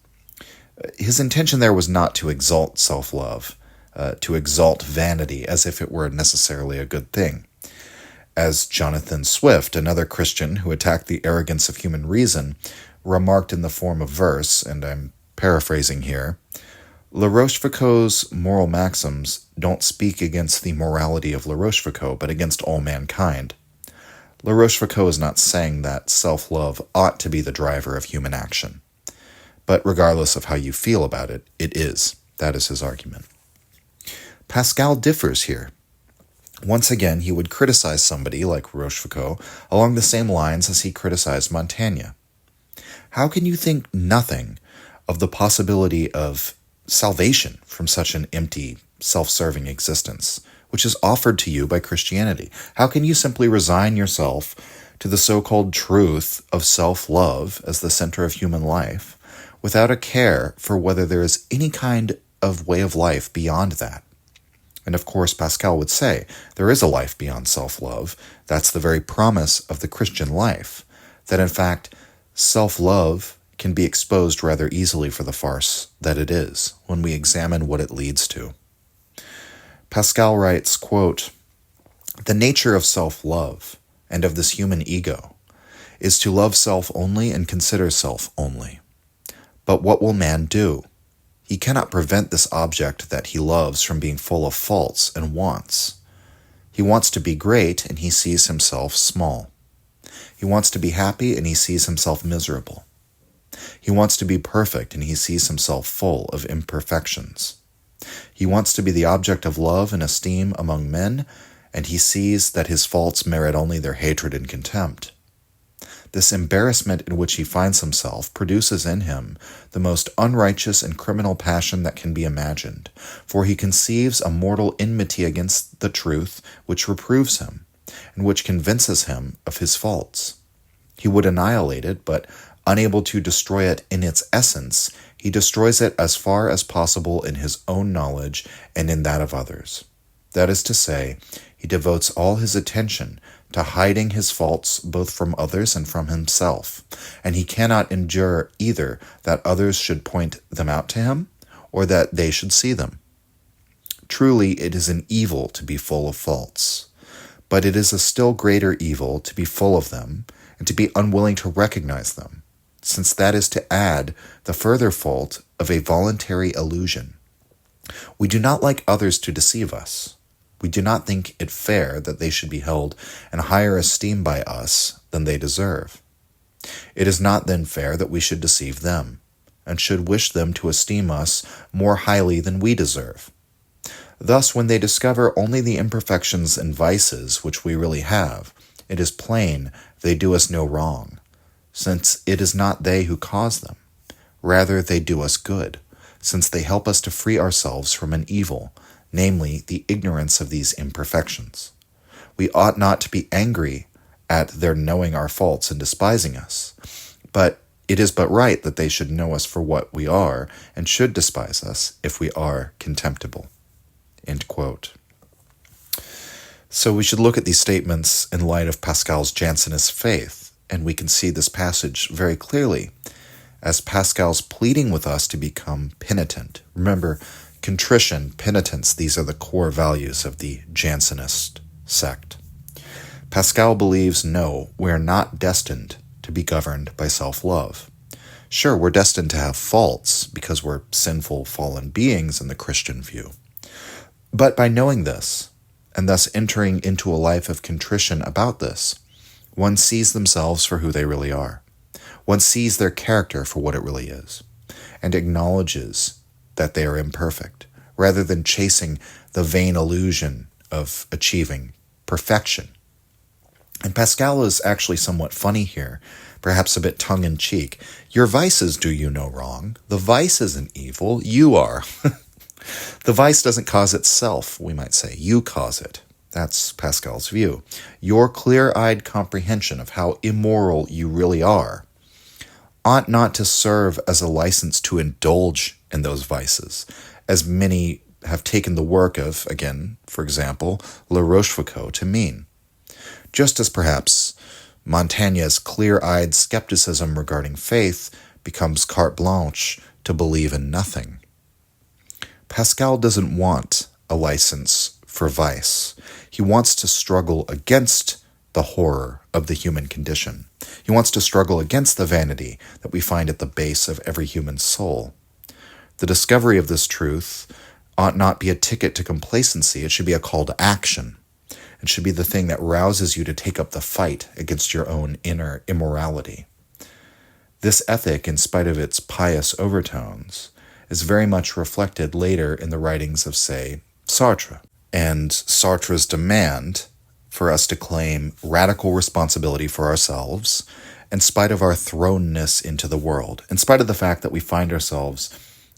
his intention there was not to exalt self-love, to exalt vanity as if it were necessarily a good thing. As Jonathan Swift, another Christian who attacked the arrogance of human reason, remarked in the form of verse, and I'm paraphrasing here, La Rochefoucauld's moral maxims don't speak against the morality of La Rochefoucauld, but against all mankind. La Rochefoucauld is not saying that self-love ought to be the driver of human action. But regardless of how you feel about it, it is. That is his argument. Pascal differs here. Once again, he would criticize somebody like Rochefoucauld along the same lines as he criticized Montaigne. How can you think nothing of the possibility of salvation from such an empty, self-serving existence, which is offered to you by Christianity? How can you simply resign yourself to the so-called truth of self-love as the center of human life without a care for whether there is any kind of way of life beyond that? And of course, Pascal would say, there is a life beyond self-love. That's the very promise of the Christian life, that in fact, self-love can be exposed rather easily for the farce that it is when we examine what it leads to. Pascal writes, quote, "The nature of self-love and of this human ego is to love self only and consider self only. But what will man do? He cannot prevent this object that he loves from being full of faults and wants. He wants to be great and he sees himself small. He wants to be happy and he sees himself miserable. He wants to be perfect and he sees himself full of imperfections. He wants to be the object of love and esteem among men, and he sees that his faults merit only their hatred and contempt. This embarrassment in which he finds himself produces in him the most unrighteous and criminal passion that can be imagined, for he conceives a mortal enmity against the truth which reproves him, and which convinces him of his faults. He would annihilate it, but unable to destroy it in its essence, he destroys it as far as possible in his own knowledge and in that of others. That is to say, he devotes all his attention to hiding his faults both from others and from himself, and he cannot endure either that others should point them out to him or that they should see them. Truly, it is an evil to be full of faults, but it is a still greater evil to be full of them and to be unwilling to recognize them, since that is to add the further fault of a voluntary illusion. We do not like others to deceive us. We do not think it fair that they should be held in higher esteem by us than they deserve. It is not then fair that we should deceive them, and should wish them to esteem us more highly than we deserve. Thus, when they discover only the imperfections and vices which we really have, it is plain they do us no wrong, since it is not they who cause them. Rather, they do us good, since they help us to free ourselves from an evil, namely, the ignorance of these imperfections. We ought not to be angry at their knowing our faults and despising us, but it is but right that they should know us for what we are, and should despise us if we are contemptible." End quote. So we should look at these statements in light of Pascal's Jansenist faith, and we can see this passage very clearly as Pascal's pleading with us to become penitent. Remember, contrition, penitence, these are the core values of the Jansenist sect. Pascal believes, no, we're not destined to be governed by self-love. Sure, we're destined to have faults because we're sinful, fallen beings in the Christian view. But by knowing this, and thus entering into a life of contrition about this, one sees themselves for who they really are. One sees their character for what it really is, and acknowledges that they are imperfect, rather than chasing the vain illusion of achieving perfection. And Pascal is actually somewhat funny here, perhaps a bit tongue-in-cheek. Your vices do you no wrong. The vice isn't evil, you are. The vice doesn't cause itself, we might say. You cause it. That's Pascal's view. Your clear-eyed comprehension of how immoral you really are ought not to serve as a license to indulge in those vices, as many have taken the work of, again, for example, La Rochefoucauld to mean. Just as perhaps Montaigne's clear-eyed skepticism regarding faith becomes carte blanche to believe in nothing. Pascal doesn't want a license for vice. He wants to struggle against the horror of the human condition. He wants to struggle against the vanity that we find at the base of every human soul. The discovery of this truth ought not be a ticket to complacency. It should be a call to action. It should be the thing that rouses you to take up the fight against your own inner immorality. This ethic, in spite of its pious overtones, is very much reflected later in the writings of, say, Sartre, and Sartre's demand for us to claim radical responsibility for ourselves in spite of our thrownness into the world, in spite of the fact that we find ourselves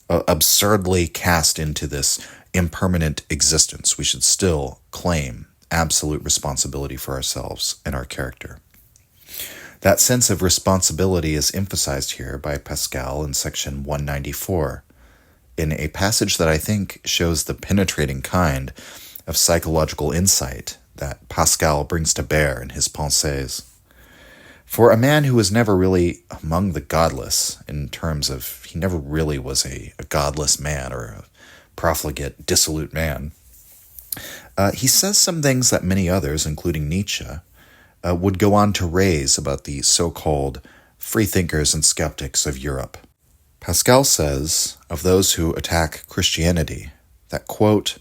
absurdly cast into this impermanent existence. We should still claim absolute responsibility for ourselves and our character. That sense of responsibility is emphasized here by Pascal in section 194, in a passage that I think shows the penetrating kind of psychological insight that Pascal brings to bear in his Pensées. For a man who was never really among the godless, in terms of he never really was a godless man or a profligate, dissolute man, he says some things that many others, including Nietzsche, would go on to raise about the so-called freethinkers and skeptics of Europe. Pascal says of those who attack Christianity that, quote,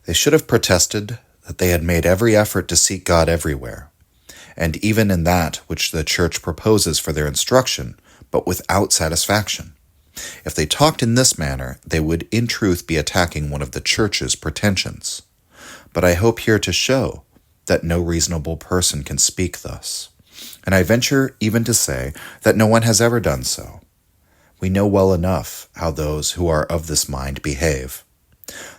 "They should have protested that they had made every effort to seek God everywhere, and even in that which the Church proposes for their instruction, but without satisfaction. If they talked in this manner, they would in truth be attacking one of the Church's pretensions. But I hope here to show that no reasonable person can speak thus, and I venture even to say that no one has ever done so. We know well enough how those who are of this mind behave.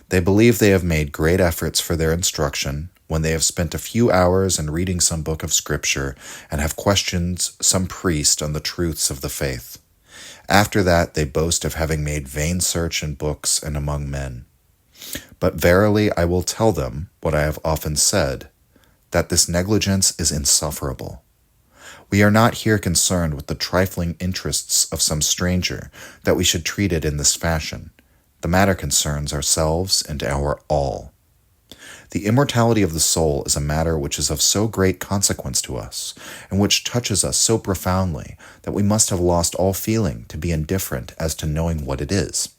They believe they have made great efforts for their instruction when they have spent a few hours in reading some book of Scripture and have questioned some priest on the truths of the faith. After that, they boast of having made vain search in books and among men. But verily I will tell them what I have often said, that this negligence is insufferable. We are not here concerned with the trifling interests of some stranger, that we should treat it in this fashion. The matter concerns ourselves and our all. The immortality of the soul is a matter which is of so great consequence to us, and which touches us so profoundly, that we must have lost all feeling to be indifferent as to knowing what it is.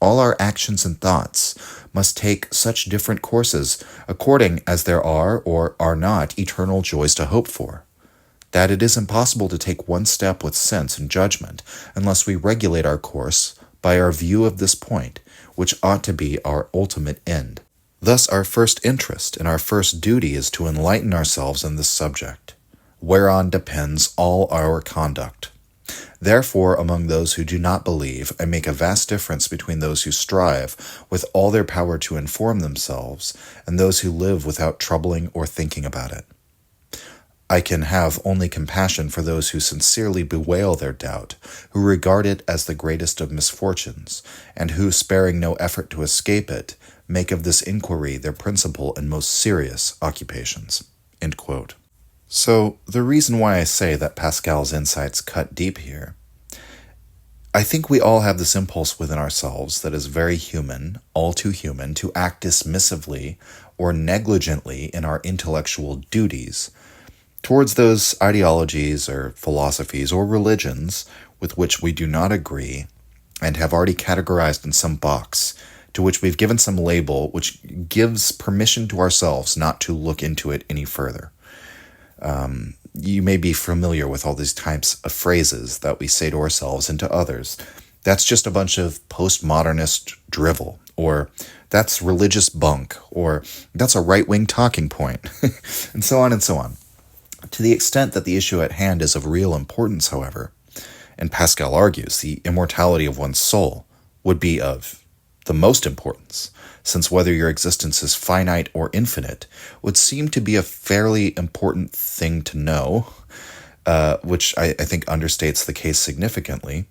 All our actions and thoughts must take such different courses according as there are or are not eternal joys to hope for, that it is impossible to take one step with sense and judgment unless we regulate our course by our view of this point, which ought to be our ultimate end. Thus our first interest and our first duty is to enlighten ourselves in this subject, whereon depends all our conduct. Therefore, among those who do not believe, I make a vast difference between those who strive with all their power to inform themselves and those who live without troubling or thinking about it. I can have only compassion for those who sincerely bewail their doubt, who regard it as the greatest of misfortunes, and who, sparing no effort to escape it, make of this inquiry their principal and most serious occupations." End quote. So, the reason why I say that Pascal's insights cut deep here, I think we all have this impulse within ourselves that is very human, all too human, to act dismissively or negligently in our intellectual duties towards those ideologies or philosophies or religions with which we do not agree and have already categorized in some box, to which we've given some label which gives permission to ourselves not to look into it any further. You may be familiar with all these types of phrases that we say to ourselves and to others. That's just a bunch of postmodernist drivel, or that's religious bunk, or that's a right-wing talking point, and so on and so on. To the extent that the issue at hand is of real importance, however, and Pascal argues the immortality of one's soul would be of the most importance, since whether your existence is finite or infinite would seem to be a fairly important thing to know, which I think understates the case significantly.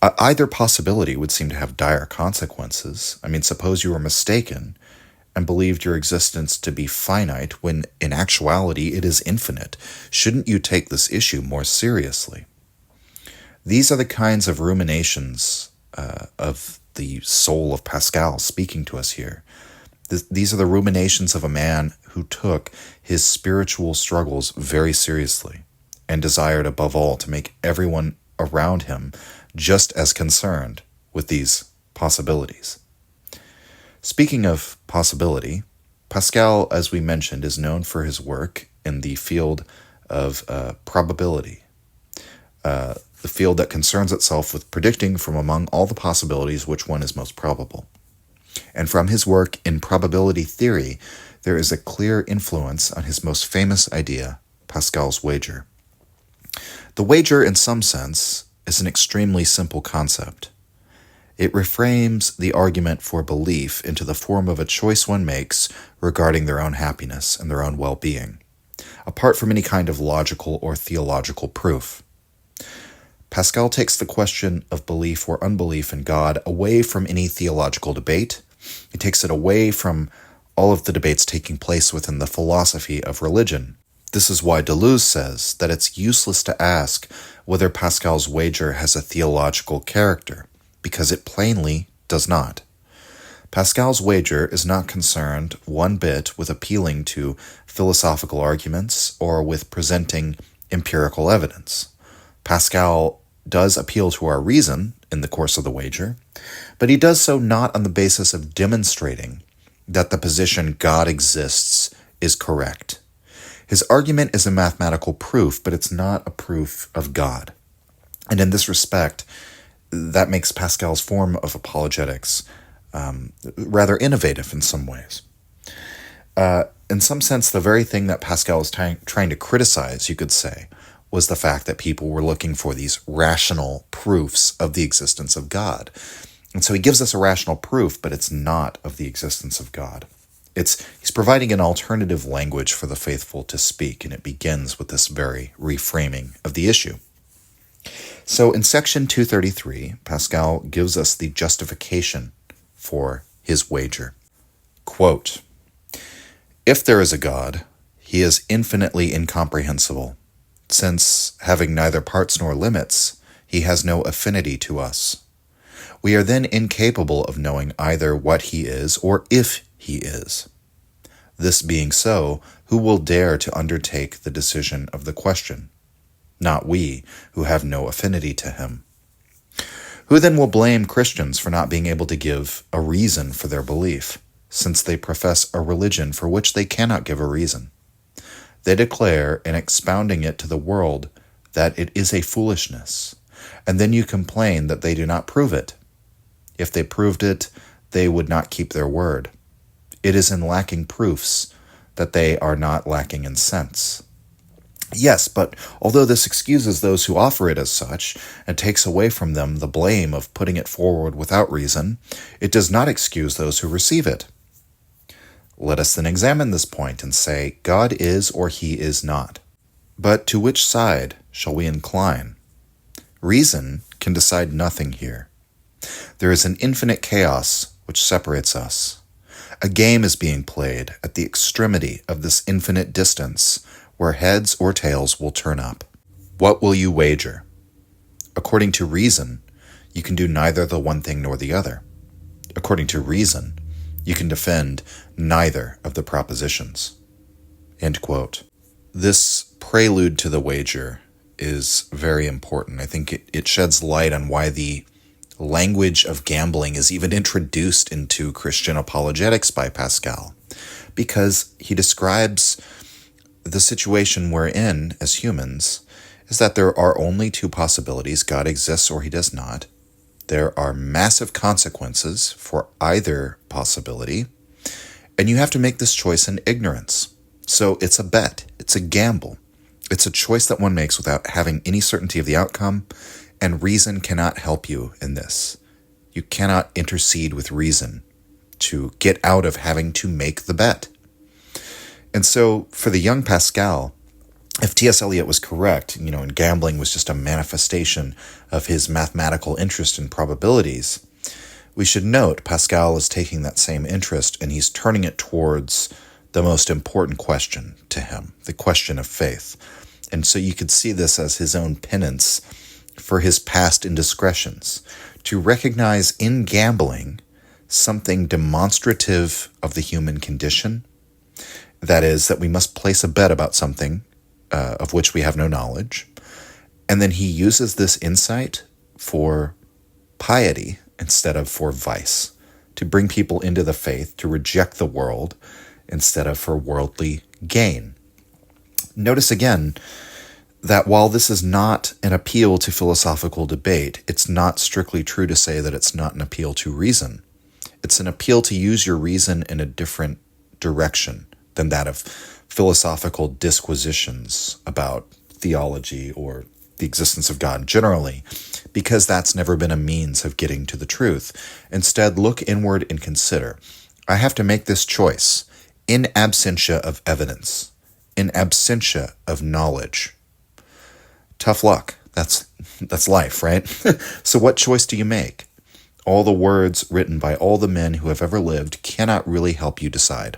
Either possibility would seem to have dire consequences. I mean, suppose you were mistaken and believed your existence to be finite when in actuality it is infinite. Shouldn't you take this issue more seriously? These are the kinds of ruminations of the soul of Pascal speaking to us here. These are the ruminations of a man who took his spiritual struggles very seriously and desired above all to make everyone around him just as concerned with these possibilities. Speaking of possibility, Pascal, as we mentioned, is known for his work in the field of probability, the field that concerns itself with predicting from among all the possibilities which one is most probable. And from his work in probability theory, there is a clear influence on his most famous idea, Pascal's wager. The wager, in some sense, is an extremely simple concept. It reframes the argument for belief into the form of a choice one makes regarding their own happiness and their own well-being, apart from any kind of logical or theological proof. Pascal takes the question of belief or unbelief in God away from any theological debate. He takes it away from all of the debates taking place within the philosophy of religion. This is why Deleuze says that it's useless to ask whether Pascal's wager has a theological character, because it plainly does not. Pascal's wager is not concerned one bit with appealing to philosophical arguments or with presenting empirical evidence. Pascal does appeal to our reason in the course of the wager, but he does so not on the basis of demonstrating that the position God exists is correct. His argument is a mathematical proof, but it's not a proof of God. And in this respect, that makes Pascal's form of apologetics rather innovative in some ways. In some sense, the very thing that Pascal is trying to criticize, you could say, was the fact that people were looking for these rational proofs of the existence of God. And so he gives us a rational proof, but it's not of the existence of God. He's providing an alternative language for the faithful to speak, and it begins with this very reframing of the issue. So in section 233, Pascal gives us the justification for his wager. Quote, "If there is a God, he is infinitely incomprehensible, since, having neither parts nor limits, he has no affinity to us. We are then incapable of knowing either what he is or if he is. This being so, who will dare to undertake the decision of the question? Not we, who have no affinity to him. Who then will blame Christians for not being able to give a reason for their belief, since they profess a religion for which they cannot give a reason? They declare, in expounding it to the world, that it is a foolishness, and then you complain that they do not prove it. If they proved it, they would not keep their word. It is in lacking proofs that they are not lacking in sense. Yes, but although this excuses those who offer it as such, and takes away from them the blame of putting it forward without reason, it does not excuse those who receive it. Let us then examine this point and say, God is or he is not. But to which side shall we incline? Reason can decide nothing here. There is an infinite chaos which separates us. A game is being played at the extremity of this infinite distance, where heads or tails will turn up. What will you wager? According to reason, you can do neither the one thing nor the other. According to reason, you can defend neither of the propositions." End quote. This prelude to the wager is very important. I think it sheds light on why the language of gambling is even introduced into Christian apologetics by Pascal, because he describes the situation we're in as humans is that there are only two possibilities: God exists or he does not. There are massive consequences for either possibility, and you have to make this choice in ignorance. So it's a bet, it's a gamble. It's a choice that one makes without having any certainty of the outcome, and reason cannot help you in this. You cannot intercede with reason to get out of having to make the bet. And so for the young Pascal, if T.S. Eliot was correct, and gambling was just a manifestation of his mathematical interest in probabilities, we should note Pascal is taking that same interest and he's turning it towards the most important question to him, the question of faith. And so you could see this as his own penance for his past indiscretions, to recognize in gambling something demonstrative of the human condition, that is, that we must place a bet about something of which we have no knowledge. And then he uses this insight for piety instead of for vice, to bring people into the faith, to reject the world instead of for worldly gain. Notice again that while this is not an appeal to philosophical debate, it's not strictly true to say that it's not an appeal to reason. It's an appeal to use your reason in a different direction than that of philosophical disquisitions about theology or the existence of God generally, because that's never been a means of getting to the truth. Instead, look inward and consider, I have to make this choice in absentia of evidence, in absentia of knowledge. Tough luck. That's life, right? So what choice do you make? All the words written by all the men who have ever lived cannot really help you decide.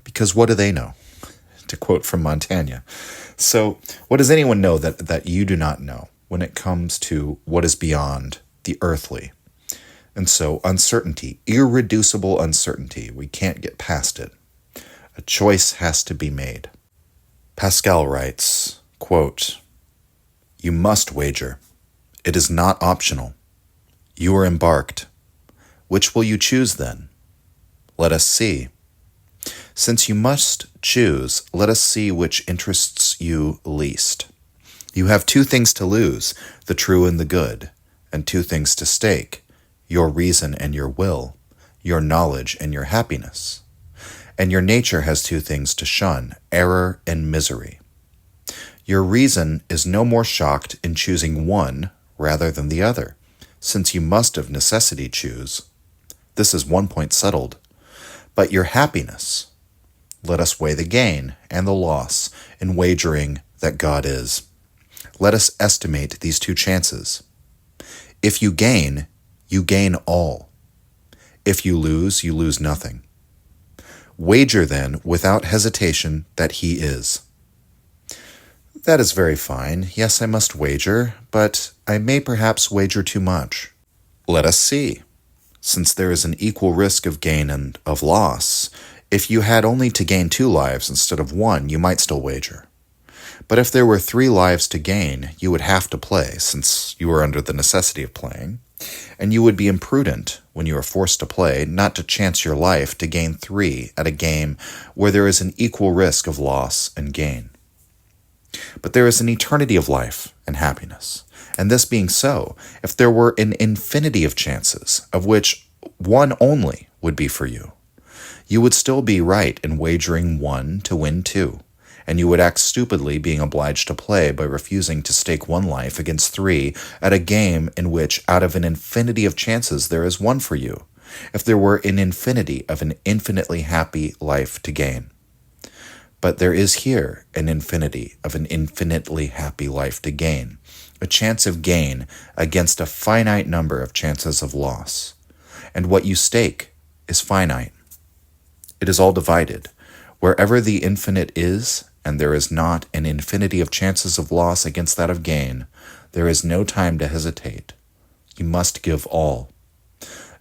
Because what do they know? To quote from Montaigne. So what does anyone know that you do not know when it comes to what is beyond the earthly? And so uncertainty, irreducible uncertainty, we can't get past it. A choice has to be made. Pascal writes, quote, "You must wager. It is not optional. You are embarked. Which will you choose then? Let us see. Since you must choose, let us see which interests you least. You have two things to lose, the true and the good, and two things to stake, your reason and your will, your knowledge and your happiness. And your nature has two things to shun, error and misery. Your reason is no more shocked in choosing one rather than the other, since you must of necessity choose. This is one point settled. But your happiness, let us weigh the gain and the loss in wagering that God is. Let us estimate these two chances. If you gain all. If you lose nothing. Wager then, without hesitation, that he is." That is very fine. Yes, I must wager, but I may perhaps wager too much. Let us see. Since there is an equal risk of gain and of loss, if you had only to gain 2 lives instead of 1, you might still wager. But if there were 3 lives to gain, you would have to play, since you are under the necessity of playing, and you would be imprudent, when you are forced to play, not to chance your life to gain 3 at a game where there is an equal risk of loss and gain. But there is an eternity of life and happiness, and this being so, if there were an infinity of chances, of which 1 only would be for you, you would still be right in wagering 1 to win 2, and you would act stupidly being obliged to play by refusing to stake 1 life against 3 at a game in which out of an infinity of chances there is 1 for you, if there were an infinity of an infinitely happy life to gain. But there is here an infinity of an infinitely happy life to gain, a chance of gain against a finite number of chances of loss. And what you stake is finite. It is all divided. Wherever the infinite is, and there is not an infinity of chances of loss against that of gain, there is no time to hesitate. You must give all.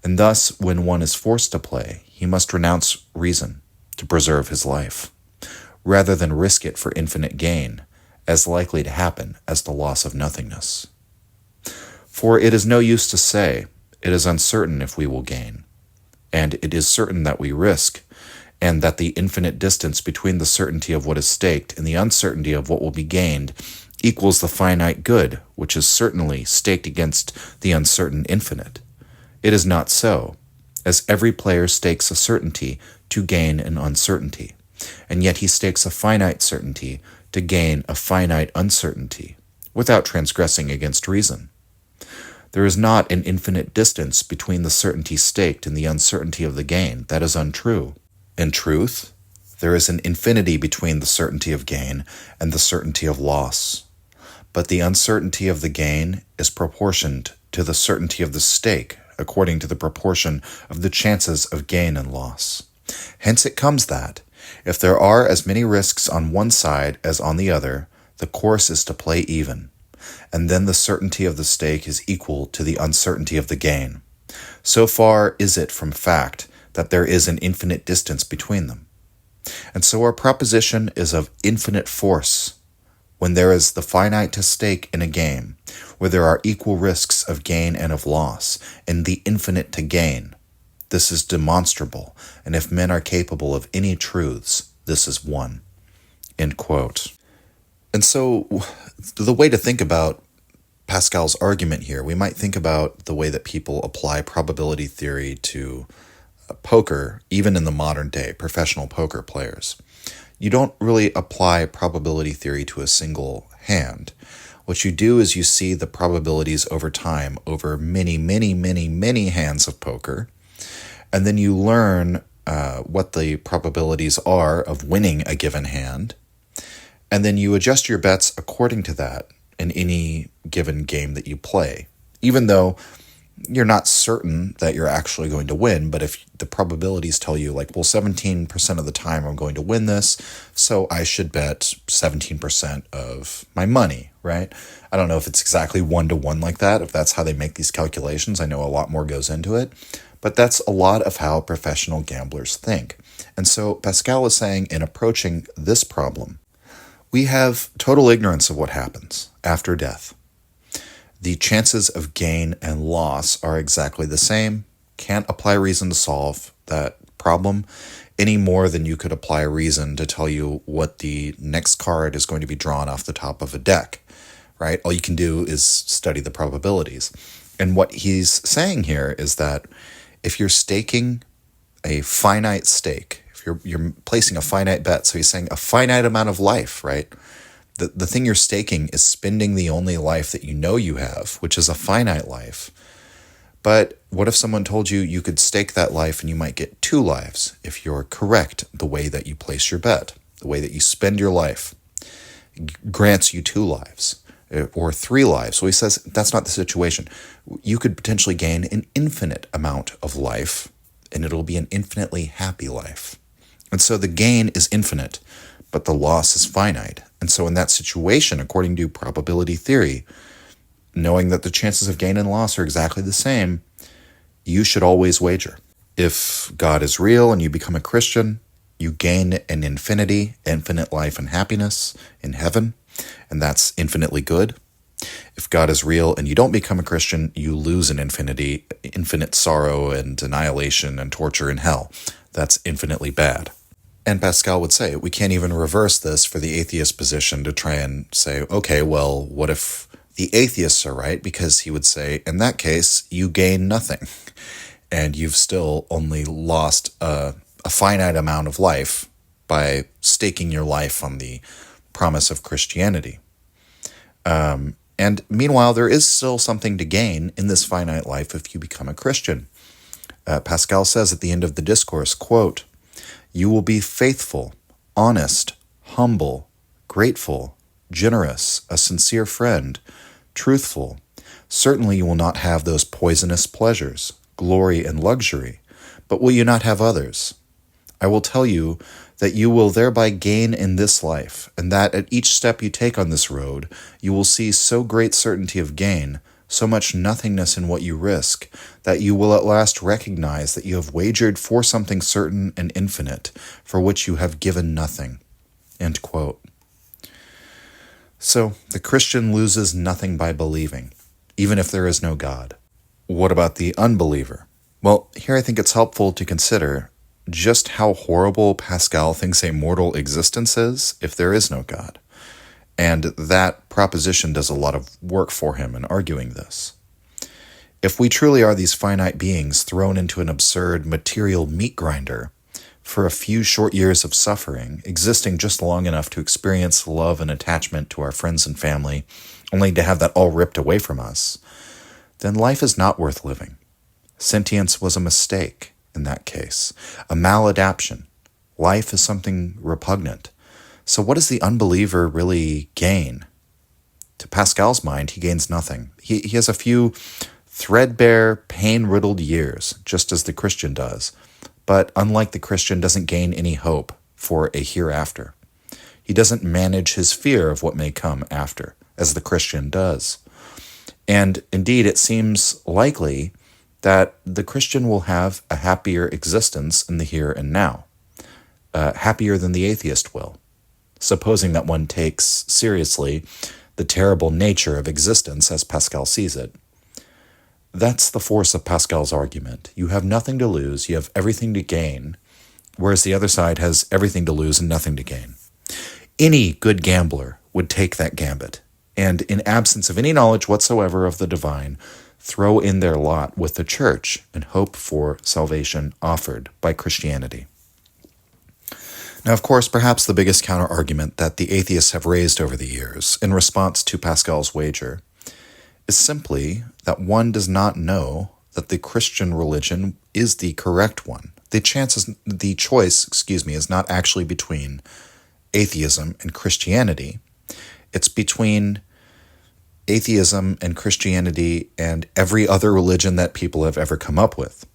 And thus, when one is forced to play, he must renounce reason to preserve his life, rather than risk it for infinite gain, as likely to happen as the loss of nothingness. For it is no use to say, it is uncertain if we will gain, and it is certain that we risk, and that the infinite distance between the certainty of what is staked and the uncertainty of what will be gained equals the finite good, which is certainly staked against the uncertain infinite. It is not so, as every player stakes a certainty to gain an uncertainty, and yet he stakes a finite certainty to gain a finite uncertainty, without transgressing against reason. There is not an infinite distance between the certainty staked and the uncertainty of the gain. That is untrue. In truth, There is an infinity between the certainty of gain and the certainty of loss. But the uncertainty of the gain is proportioned to the certainty of the stake, according to the proportion of the chances of gain and loss. Hence it comes that, if there are as many risks on one side as on the other, the course is to play even, and then the certainty of the stake is equal to the uncertainty of the gain. So far is it from fact that there is an infinite distance between them. And so our proposition is of infinite force. When there is the finite to stake in a game, where there are equal risks of gain and of loss, and the infinite to gain, this is demonstrable, and if men are capable of any truths, this is one. End quote. And so the way to think about Pascal's argument here, we might think about the way that people apply probability theory to poker, even in the modern day, professional poker players. You don't really apply probability theory to a single hand. What you do is you see the probabilities over time, over many, many, many, many hands of poker, and then you learn what the probabilities are of winning a given hand, and then you adjust your bets according to that in any given game that you play, even though you're not certain that you're actually going to win. But if the probabilities tell you, like, well, 17% of the time I'm going to win this, so I should bet 17% of my money, right? I don't know if it's exactly 1-to-1 like that, if that's how they make these calculations. I know a lot more goes into it, but that's a lot of how professional gamblers think. And so Pascal is saying, in approaching this problem, we have total ignorance of what happens after death. The chances of gain and loss are exactly the same. Can't apply reason to solve that problem any more than you could apply reason to tell you what the next card is going to be drawn off the top of a deck, right? All you can do is study the probabilities. And what he's saying here is that if you're staking a finite stake, if you're placing a finite bet, so he's saying a finite amount of life, right? The thing you're staking is spending the only life that you know you have, which is a finite life. But what if someone told you you could stake that life and you might get 2 lives if you're correct the way that you place your bet, the way that you spend your life grants you 2 lives or 3 lives. So he says that's not the situation. You could potentially gain an infinite amount of life, and it'll be an infinitely happy life. And so the gain is infinite, but the loss is finite. And so in that situation, according to probability theory, knowing that the chances of gain and loss are exactly the same, you should always wager. If God is real and you become a Christian, you gain an infinity, infinite life and happiness in heaven, and that's infinitely good. If God is real and you don't become a Christian, you lose an infinity, infinite sorrow and annihilation and torture in hell. That's infinitely bad. And Pascal would say, we can't even reverse this for the atheist position to try and say, okay, well, what if the atheists are right? Because he would say, in that case, you gain nothing. And you've still only lost a finite amount of life by staking your life on the promise of Christianity. And meanwhile, there is still something to gain in this finite life if you become a Christian. Pascal says at the end of the discourse, quote, "You will be faithful, honest, humble, grateful, generous, a sincere friend, truthful. Certainly you will not have those poisonous pleasures, glory and luxury, but will you not have others? I will tell you that you will thereby gain in this life, and that at each step you take on this road, you will see so great certainty of gain, so much nothingness in what you risk, that you will at last recognize that you have wagered for something certain and infinite, for which you have given nothing." End quote. So, the Christian loses nothing by believing, even if there is no God. What about the unbeliever? Well, here I think it's helpful to consider just how horrible Pascal thinks a mortal existence is if there is no God. And that proposition does a lot of work for him in arguing this. If we truly are these finite beings thrown into an absurd material meat grinder for a few short years of suffering, existing just long enough to experience love and attachment to our friends and family, only to have that all ripped away from us, then life is not worth living. Sentience was a mistake in that case, a maladaptation, Life is something repugnant. So what does the unbeliever really gain? To Pascal's mind, he gains nothing. He has a few threadbare, pain-riddled years, just as the Christian does. But unlike the Christian, doesn't gain any hope for a hereafter. He doesn't manage his fear of what may come after, as the Christian does. And indeed, it seems likely that the Christian will have a happier existence in the here and now, happier than the atheist will, supposing that one takes seriously the terrible nature of existence as Pascal sees it. That's the force of Pascal's argument. You have nothing to lose, you have everything to gain, whereas the other side has everything to lose and nothing to gain. Any good gambler would take that gambit, and in absence of any knowledge whatsoever of the divine, throw in their lot with the church and hope for salvation offered by Christianity. Now, of course, perhaps the biggest counter-argument that the atheists have raised over the years in response to Pascal's wager is simply that one does not know that the Christian religion is the correct one. The choice is not actually between atheism and Christianity. It's between atheism and Christianity and every other religion that people have ever come up with.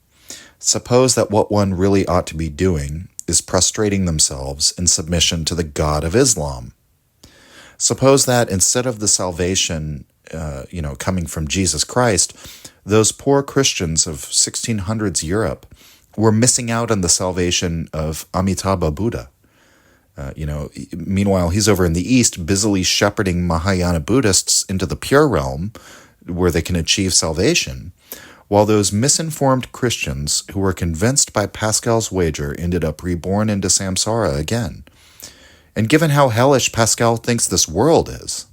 Suppose that what one really ought to be doing is prostrating themselves in submission to the God of Islam. Suppose that instead of the salvation, coming from Jesus Christ, those poor Christians of 1600s Europe were missing out on the salvation of Amitabha Buddha. Meanwhile, he's over in the East busily shepherding Mahayana Buddhists into the pure realm where they can achieve salvation, while those misinformed Christians who were convinced by Pascal's wager ended up reborn into samsara again. And given how hellish Pascal thinks this world is,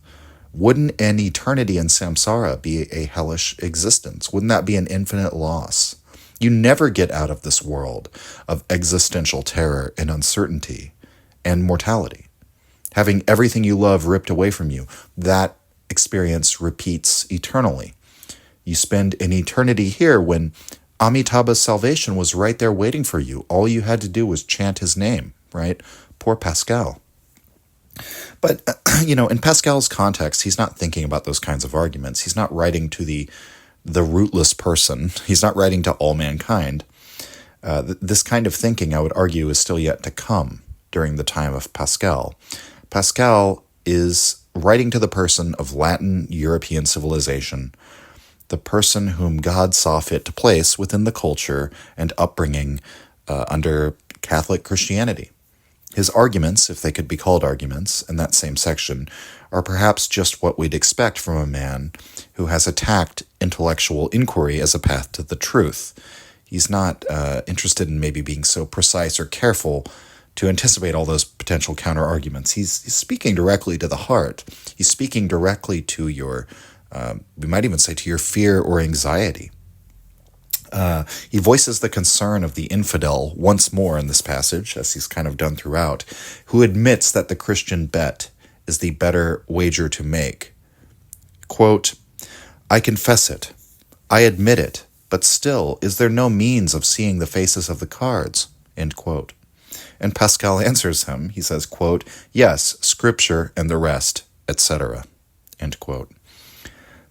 wouldn't an eternity in samsara be a hellish existence? Wouldn't that be an infinite loss? You never get out of this world of existential terror and uncertainty and mortality. Having everything you love ripped away from you, that experience repeats eternally. You spend an eternity here when Amitabha's salvation was right there waiting for you. All you had to do was chant his name, right? Poor Pascal. But, in Pascal's context, he's not thinking about those kinds of arguments. He's not writing to the rootless person. He's not writing to all mankind. This kind of thinking, I would argue, is still yet to come during the time of Pascal. Pascal is writing to the person of Latin European civilization, the person whom God saw fit to place within the culture and upbringing under Catholic Christianity. His arguments, if they could be called arguments, in that same section, are perhaps just what we'd expect from a man who has attacked intellectual inquiry as a path to the truth. He's not interested in maybe being so precise or careful to anticipate all those potential counter-arguments. He's speaking directly to the heart. He's speaking directly to your, we might even say to your fear or anxiety. He voices the concern of the infidel once more in this passage, as he's kind of done throughout, who admits that the Christian bet is the better wager to make. Quote, "I confess it. I admit it. But still, is there no means of seeing the faces of the cards?" End quote. And Pascal answers him. He says, quote, "Yes, Scripture and the rest, etc." End quote.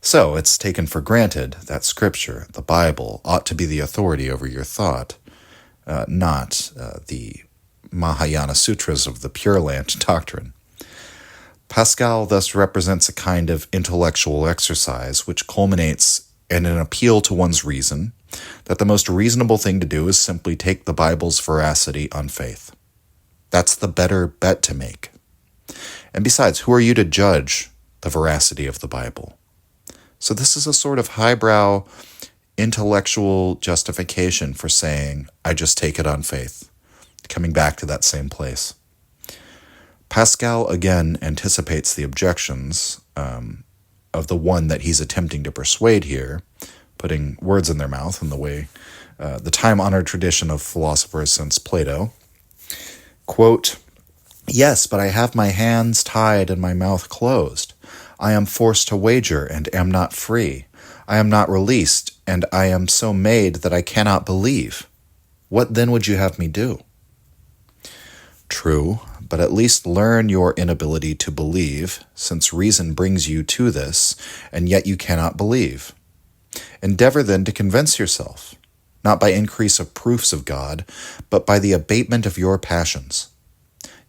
So it's taken for granted that Scripture, the Bible, ought to be the authority over your thought, not the Mahayana Sutras of the Pure Land doctrine. Pascal thus represents a kind of intellectual exercise which culminates in an appeal to one's reason that the most reasonable thing to do is simply take the Bible's veracity on faith. That's the better bet to make. And besides, who are you to judge the veracity of the Bible? So this is a sort of highbrow intellectual justification for saying, I just take it on faith, coming back to that same place. Pascal again anticipates the objections of the one that he's attempting to persuade here, putting words in their mouth in the way, the time-honored tradition of philosophers since Plato. Quote, "Yes, but I have my hands tied and my mouth closed. I am forced to wager and am not free. I am not released, and I am so made that I cannot believe. What then would you have me do?" True, but at least learn your inability to believe, since reason brings you to this, and yet you cannot believe. Endeavor then to convince yourself, not by increase of proofs of God, but by the abatement of your passions.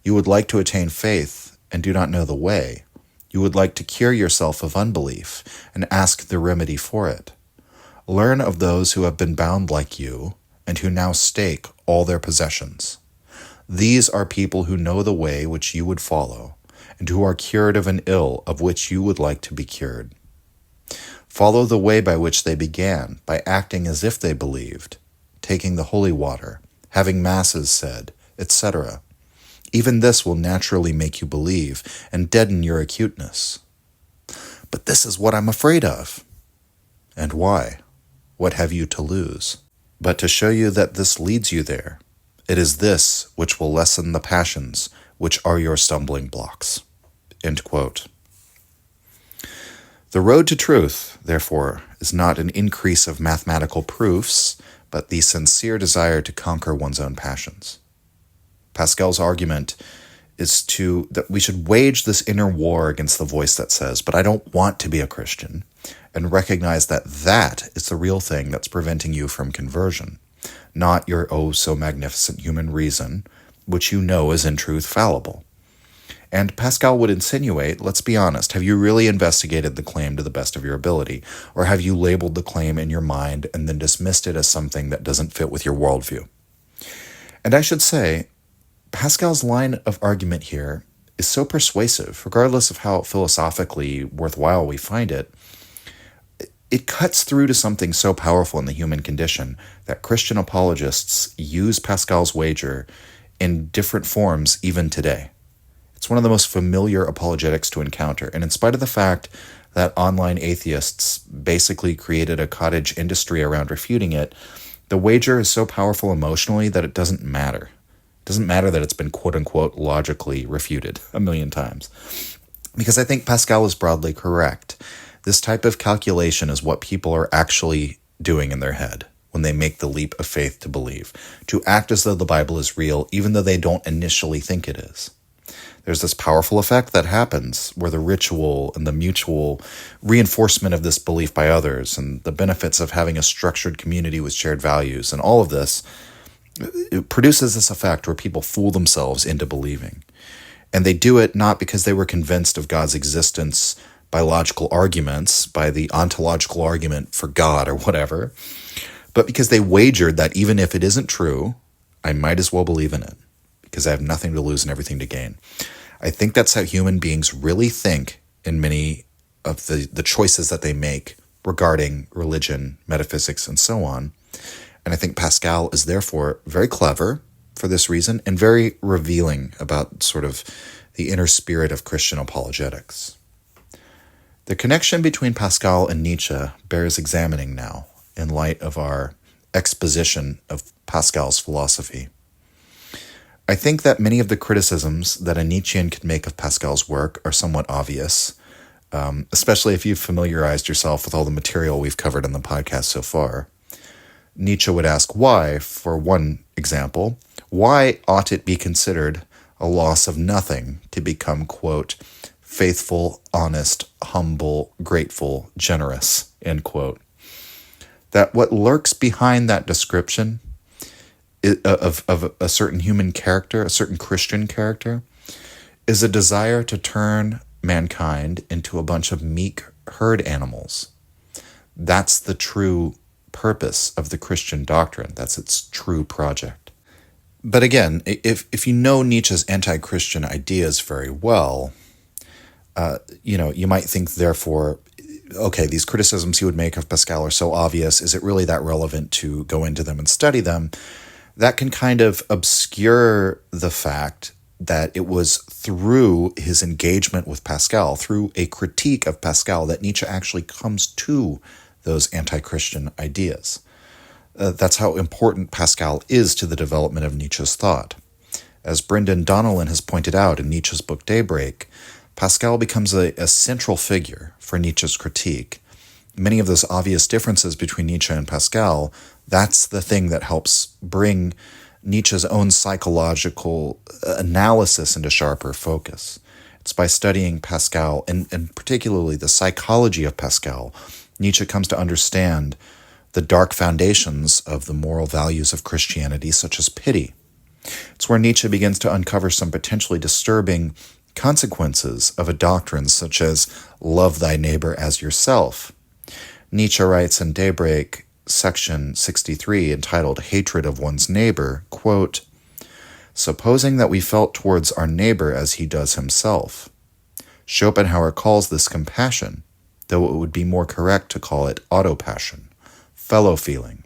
You would like to attain faith, and do not know the way. You would like to cure yourself of unbelief, and ask the remedy for it. Learn of those who have been bound like you, and who now stake all their possessions. These are people who know the way which you would follow, and who are cured of an ill of which you would like to be cured. Follow the way by which they began, by acting as if they believed, taking the holy water, having masses said, etc. Even this will naturally make you believe and deaden your acuteness. But this is what I'm afraid of. And why? What have you to lose? But to show you that this leads you there, it is this which will lessen the passions which are your stumbling blocks. End quote. The road to truth, therefore, is not an increase of mathematical proofs, but the sincere desire to conquer one's own passions. Pascal's argument is that we should wage this inner war against the voice that says, but I don't want to be a Christian, and recognize that that is the real thing that's preventing you from conversion, not your oh-so-magnificent human reason, which you know is in truth fallible. And Pascal would insinuate, let's be honest, have you really investigated the claim to the best of your ability, or have you labeled the claim in your mind and then dismissed it as something that doesn't fit with your worldview? And I should say, Pascal's line of argument here is so persuasive, regardless of how philosophically worthwhile we find it. It cuts through to something so powerful in the human condition that Christian apologists use Pascal's wager in different forms even today. It's one of the most familiar apologetics to encounter, and in spite of the fact that online atheists basically created a cottage industry around refuting it, the wager is so powerful emotionally that it doesn't matter. It doesn't matter that it's been quote-unquote logically refuted a million times. Because I think Pascal is broadly correct. This type of calculation is what people are actually doing in their head when they make the leap of faith to believe, to act as though the Bible is real, even though they don't initially think it is. There's this powerful effect that happens where the ritual and the mutual reinforcement of this belief by others and the benefits of having a structured community with shared values and all of this, it produces this effect where people fool themselves into believing. And they do it not because they were convinced of God's existence by logical arguments, by the ontological argument for God or whatever, but because they wagered that even if it isn't true, I might as well believe in it because I have nothing to lose and everything to gain. I think that's how human beings really think in many of the choices that they make regarding religion, metaphysics, and so on. And I think Pascal is therefore very clever for this reason and very revealing about sort of the inner spirit of Christian apologetics. The connection between Pascal and Nietzsche bears examining now in light of our exposition of Pascal's philosophy. I think that many of the criticisms that a Nietzschean could make of Pascal's work are somewhat obvious, especially if you've familiarized yourself with all the material we've covered on the podcast so far. Nietzsche would ask why, for one example, why ought it be considered a loss of nothing to become, quote, faithful, honest, humble, grateful, generous, end quote. That what lurks behind that description of a certain human character, a certain Christian character, is a desire to turn mankind into a bunch of meek herd animals. That's the true purpose of the Christian doctrine. That's its true project. But again, if you know Nietzsche's anti-Christian ideas very well, you might think, therefore, okay, these criticisms he would make of Pascal are so obvious. Is it really that relevant to go into them and study them? That can kind of obscure the fact that it was through his engagement with Pascal, through a critique of Pascal, that Nietzsche actually comes to those anti-Christian ideas. That's how important Pascal is to the development of Nietzsche's thought. As Brendan Donnellan has pointed out in Nietzsche's book Daybreak, Pascal becomes a central figure for Nietzsche's critique. Many of those obvious differences between Nietzsche and Pascal, that's the thing that helps bring Nietzsche's own psychological analysis into sharper focus. It's by studying Pascal, and particularly the psychology of Pascal, Nietzsche comes to understand the dark foundations of the moral values of Christianity, such as pity. It's where Nietzsche begins to uncover some potentially disturbing consequences of a doctrine such as love thy neighbor as yourself. Nietzsche writes in Daybreak, section 63, entitled Hatred of One's Neighbor, quote, "Supposing that we felt towards our neighbor as he does himself. Schopenhauer calls this compassion, though it would be more correct to call it autopassion, fellow feeling.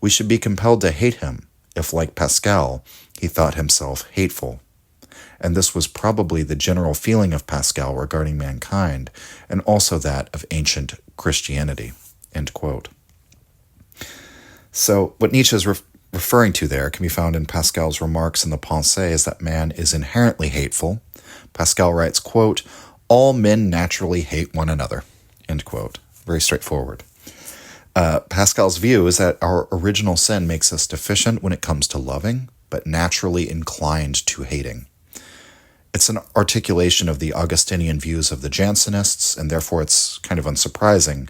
We should be compelled to hate him, if, like Pascal, he thought himself hateful. And this was probably the general feeling of Pascal regarding mankind, and also that of ancient Christianity." End quote. So what Nietzsche is referring to there can be found in Pascal's remarks in the Pensées that man is inherently hateful. Pascal writes, quote, "All men naturally hate one another," end quote. Very straightforward. Pascal's view is that our original sin makes us deficient when it comes to loving, but naturally inclined to hating. It's an articulation of the Augustinian views of the Jansenists, and therefore it's kind of unsurprising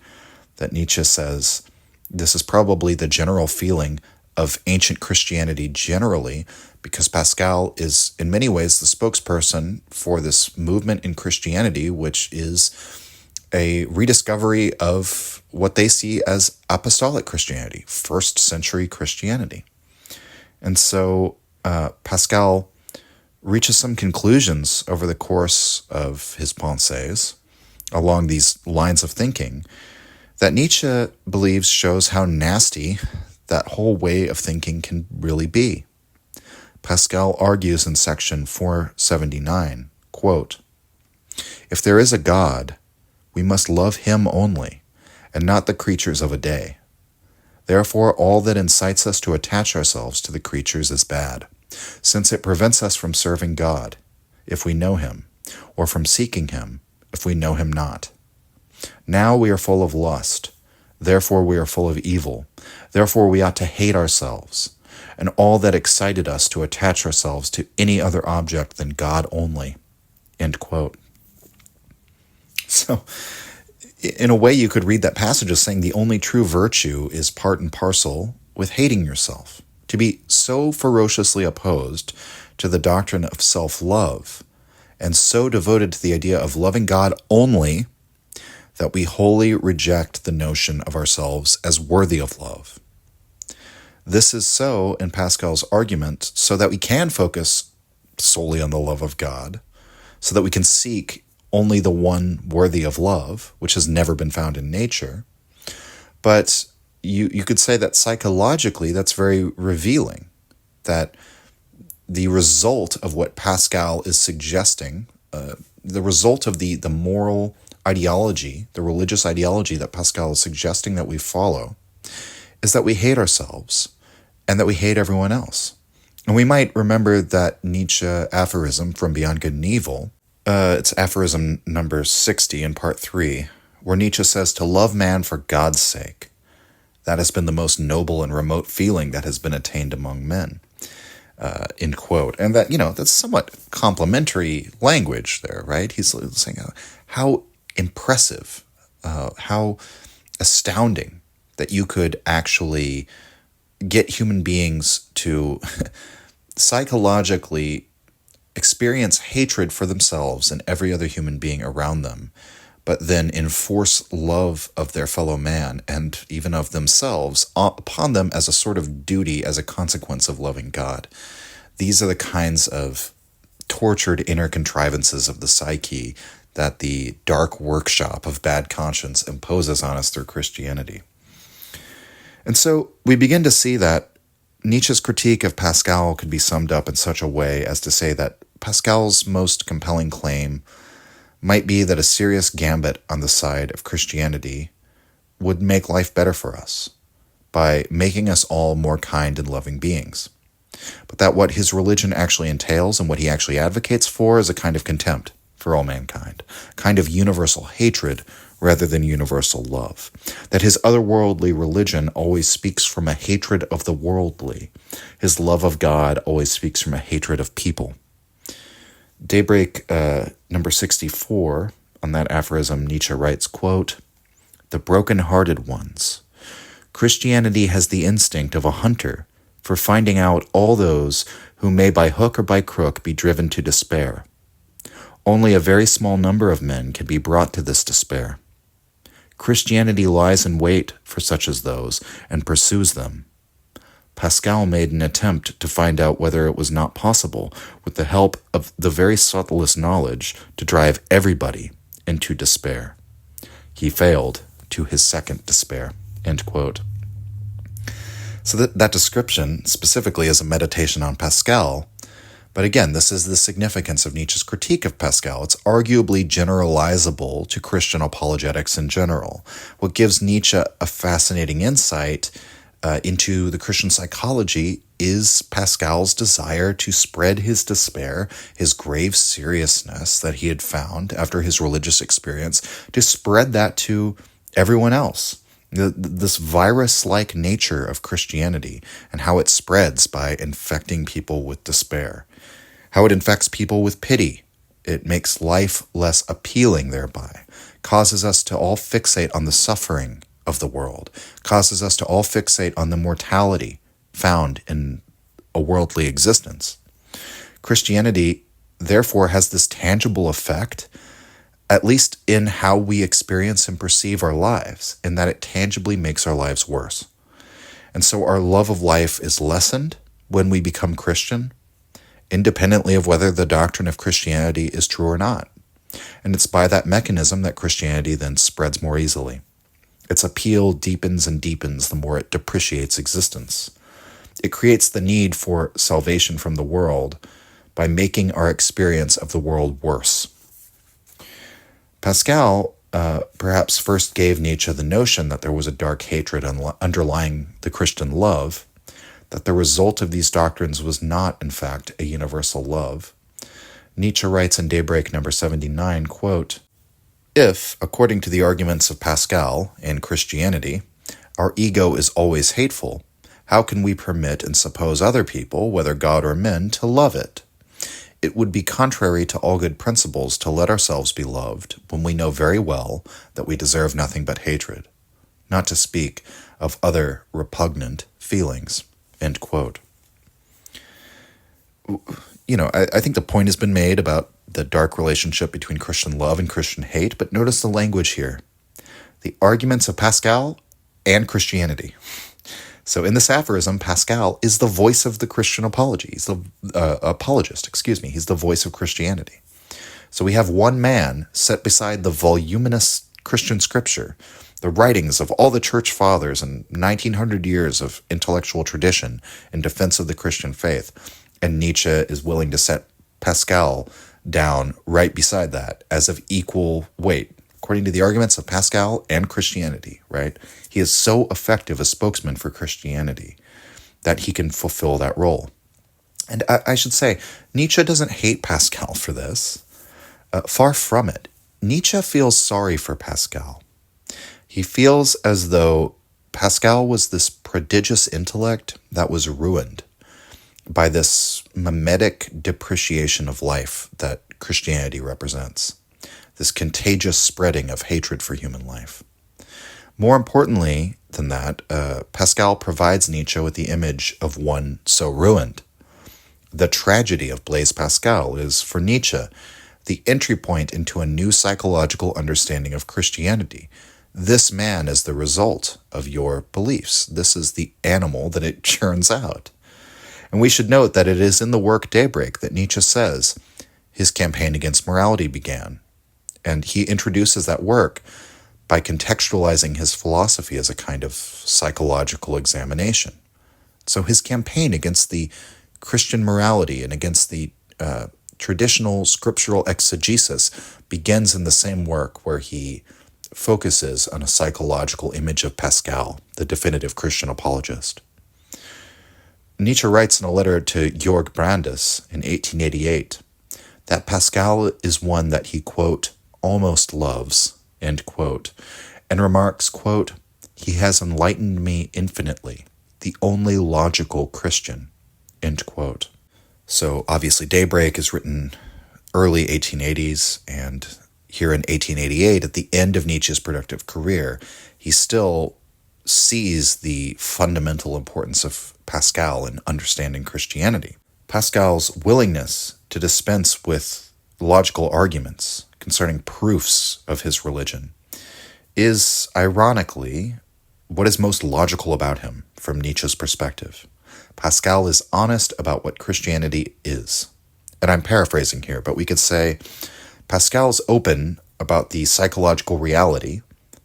that Nietzsche says this is probably the general feeling of ancient Christianity generally, because Pascal is in many ways the spokesperson for this movement in Christianity, which is a rediscovery of what they see as apostolic Christianity, first century Christianity. And so Pascal reaches some conclusions over the course of his Pensées along these lines of thinking that Nietzsche believes shows how nasty that whole way of thinking can really be. Pascal argues in section 479, quote, "If there is a God, we must love him only, and not the creatures of a day. Therefore, all that incites us to attach ourselves to the creatures is bad, since it prevents us from serving God, if we know him, or from seeking him, if we know him not. Now we are full of lust, therefore we are full of evil, therefore we ought to hate ourselves, and all that excited us to attach ourselves to any other object than God only." End quote. So, in a way, you could read that passage as saying the only true virtue is part and parcel with hating yourself. To be so ferociously opposed to the doctrine of self-love, and so devoted to the idea of loving God only, that we wholly reject the notion of ourselves as worthy of love. This is so, in Pascal's argument, so that we can focus solely on the love of God, so that we can seek only the one worthy of love, which has never been found in nature. But you could say that psychologically that's very revealing, that the result of what Pascal is suggesting, the result of the moral ideology, the religious ideology that Pascal is suggesting that we follow, is that we hate ourselves and that we hate everyone else. And we might remember that Nietzsche aphorism from Beyond Good and Evil. It's aphorism number 60 in part 3, where Nietzsche says to love man for God's sake. That has been the most noble and remote feeling that has been attained among men. End quote. And that, that's somewhat complimentary language there, right? He's saying how impressive, how astounding that you could actually get human beings to psychologically experience hatred for themselves and every other human being around them, but then enforce love of their fellow man and even of themselves upon them as a sort of duty, as a consequence of loving God. These are the kinds of tortured inner contrivances of the psyche that the dark workshop of bad conscience imposes on us through Christianity. And so we begin to see that Nietzsche's critique of Pascal could be summed up in such a way as to say that Pascal's most compelling claim might be that a serious gambit on the side of Christianity would make life better for us by making us all more kind and loving beings. But that what his religion actually entails and what he actually advocates for is a kind of contempt for all mankind, a kind of universal hatred rather than universal love, that his otherworldly religion always speaks from a hatred of the worldly, his love of God always speaks from a hatred of people. Daybreak number 64, on that aphorism, Nietzsche writes, quote, "The broken-hearted ones. Christianity has the instinct of a hunter for finding out all those who may by hook or by crook be driven to despair. Only a very small number of men can be brought to this despair. Christianity lies in wait for such as those and pursues them. Pascal made an attempt to find out whether it was not possible, with the help of the very subtlest knowledge, to drive everybody into despair. He failed to his second despair." End quote. So that description specifically is a meditation on Pascal. But again, this is the significance of Nietzsche's critique of Pascal. It's arguably generalizable to Christian apologetics in general. What gives Nietzsche a fascinating insight into the Christian psychology is Pascal's desire to spread his despair, his grave seriousness that he had found after his religious experience, to spread that to everyone else. This virus-like nature of Christianity and how it spreads by infecting people with despair, how it infects people with pity. It makes life less appealing thereby, causes us to all fixate on the suffering of the world, causes us to all fixate on the mortality found in a worldly existence. Christianity, therefore, has this tangible effect, at least in how we experience and perceive our lives, in that it tangibly makes our lives worse. And so our love of life is lessened when we become Christian, independently of whether the doctrine of Christianity is true or not. And it's by that mechanism that Christianity then spreads more easily. Its appeal deepens and deepens the more it depreciates existence. It creates the need for salvation from the world by making our experience of the world worse. Pascal perhaps first gave Nietzsche the notion that there was a dark hatred underlying the Christian love, that the result of these doctrines was not, in fact, a universal love. Nietzsche writes in Daybreak number 79, quote, "If, according to the arguments of Pascal and Christianity, our ego is always hateful, how can we permit and suppose other people, whether God or men, to love it? It would be contrary to all good principles to let ourselves be loved when we know very well that we deserve nothing but hatred, not to speak of other repugnant feelings." End quote. I think the point has been made about the dark relationship between Christian love and Christian hate, but notice the language here. The arguments of Pascal and Christianity. So in this aphorism, Pascal is the voice of the Christian apology. He's the apologist, He's the voice of Christianity. So we have one man set beside the voluminous Christian scripture, the writings of all the church fathers and 1900 years of intellectual tradition in defense of the Christian faith. And Nietzsche is willing to set Pascal down right beside that as of equal weight, according to the arguments of Pascal and Christianity, right? He is so effective a spokesman for Christianity that he can fulfill that role. And I should say, Nietzsche doesn't hate Pascal for this. Far from it. Nietzsche feels sorry for Pascal. He feels as though Pascal was this prodigious intellect that was ruined by this mimetic depreciation of life that Christianity represents, this contagious spreading of hatred for human life. More importantly than that, Pascal provides Nietzsche with the image of one so ruined. The tragedy of Blaise Pascal is, for Nietzsche, the entry point into a new psychological understanding of Christianity. This man is the result of your beliefs. This is the animal that it churns out. And we should note that it is in the work Daybreak that Nietzsche says his campaign against morality began. And he introduces that work by contextualizing his philosophy as a kind of psychological examination. So his campaign against the Christian morality and against the traditional scriptural exegesis begins in the same work where he focuses on a psychological image of Pascal, the definitive Christian apologist. Nietzsche writes in a letter to Georg Brandes in 1888, that Pascal is one that he, quote, almost loves, end quote, and remarks, quote, he has enlightened me infinitely, the only logical Christian, end quote. So obviously Daybreak is written early 1880s, and here in 1888, at the end of Nietzsche's productive career, he still sees the fundamental importance of Pascal in understanding Christianity. Pascal's willingness to dispense with logical arguments concerning proofs of his religion is, ironically, what is most logical about him from Nietzsche's perspective. Pascal is honest about what Christianity is. And I'm paraphrasing here, but we could say Pascal's open about the psychological reality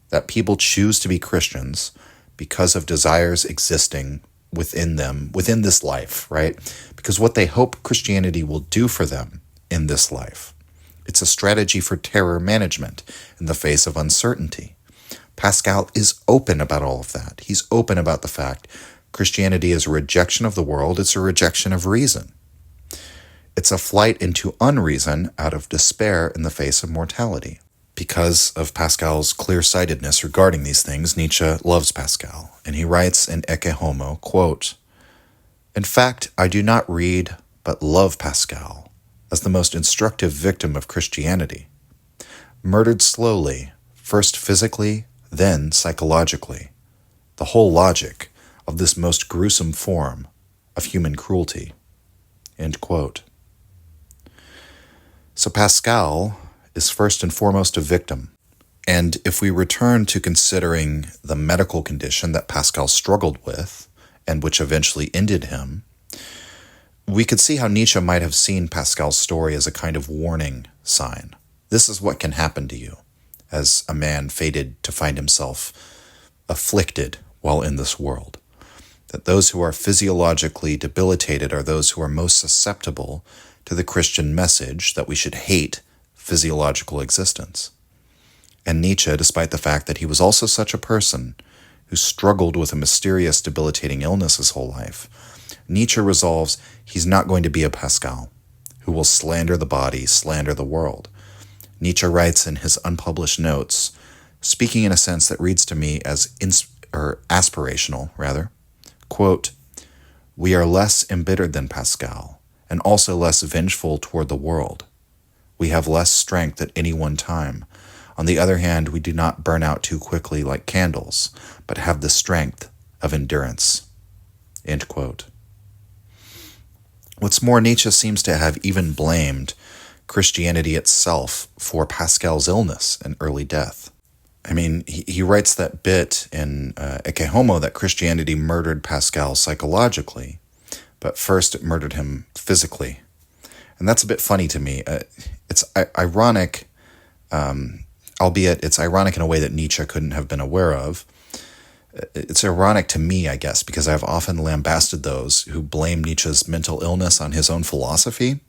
that people choose to be Christians because of desires existing within them, within this life, right? Because what they hope Christianity will do for them in this life. It's a strategy for terror management in the face of uncertainty. Pascal is open about all of that. He's open about the fact Christianity is a rejection of the world. It's a rejection of reason. It's a flight into unreason out of despair in the face of mortality. Because of Pascal's clear-sightedness regarding these things, Nietzsche loves Pascal, and he writes in Ecce Homo, quote, in fact, I do not read but love Pascal as the most instructive victim of Christianity, murdered slowly, first physically, then psychologically, the whole logic of this most gruesome form of human cruelty, end quote. So Pascal is first and foremost a victim. And if we return to considering the medical condition that Pascal struggled with, and which eventually ended him, we could see how Nietzsche might have seen Pascal's story as a kind of warning sign. This is what can happen to you as a man fated to find himself afflicted while in this world. That those who are physiologically debilitated are those who are most susceptible to the Christian message that we should hate physiological existence. And Nietzsche, despite the fact that he was also such a person who struggled with a mysterious debilitating illness his whole life, Nietzsche resolves he's not going to be a Pascal who will slander the body, slander the world. Nietzsche writes in his unpublished notes, speaking in a sense that reads to me as aspirational, rather, quote, we are less embittered than Pascal, and also less vengeful toward the world. We have less strength at any one time. On the other hand, we do not burn out too quickly like candles, but have the strength of endurance. End quote. What's more, Nietzsche seems to have even blamed Christianity itself for Pascal's illness and early death. I mean, he writes that bit in Ecce Homo that Christianity murdered Pascal psychologically, but first it murdered him physically. And that's a bit funny to me. It's ironic, albeit it's ironic in a way that Nietzsche couldn't have been aware of. It's ironic to me, I guess, because I've often lambasted those who blame Nietzsche's mental illness on his own philosophy.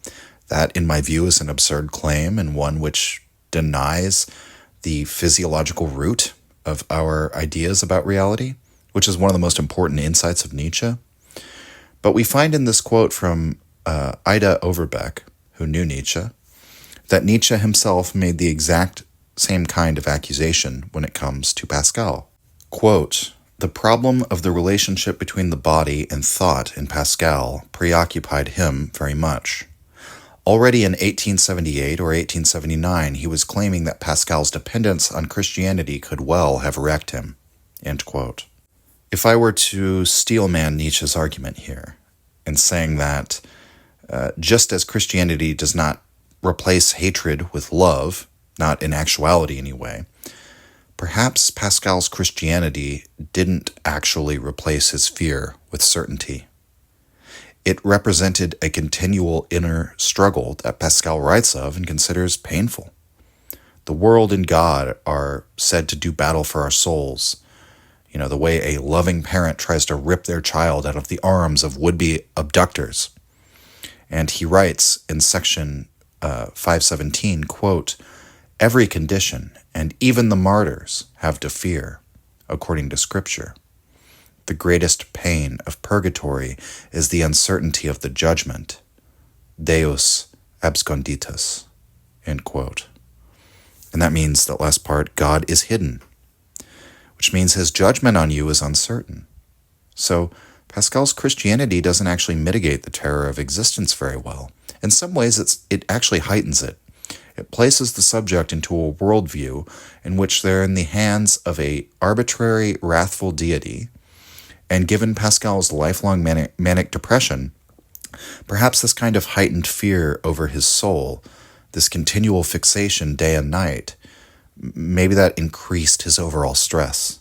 That, in my view, is an absurd claim and one which denies the physiological root of our ideas about reality, which is one of the most important insights of Nietzsche. But we find in this quote from Ida Overbeck, who knew Nietzsche, that Nietzsche himself made the exact same kind of accusation when it comes to Pascal. Quote, the problem of the relationship between the body and thought in Pascal preoccupied him very much. Already in 1878 or 1879, he was claiming that Pascal's dependence on Christianity could well have wrecked him. End quote. If I were to steelman Nietzsche's argument here in saying that just as Christianity does not replace hatred with love, not in actuality anyway, perhaps Pascal's Christianity didn't actually replace his fear with certainty. It represented a continual inner struggle that Pascal writes of and considers painful. The world and God are said to do battle for our souls, the way a loving parent tries to rip their child out of the arms of would-be abductors. And he writes in section 517, quote, every condition, and even the martyrs, have to fear, according to Scripture. The greatest pain of purgatory is the uncertainty of the judgment. Deus absconditus, end quote. And that means, that last part, God is hidden, which means his judgment on you is uncertain. So Pascal's Christianity doesn't actually mitigate the terror of existence very well. In some ways, it actually heightens it. It places the subject into a worldview in which they're in the hands of a arbitrary, wrathful deity, and given Pascal's lifelong manic depression, perhaps this kind of heightened fear over his soul, this continual fixation day and night, maybe that increased his overall stress.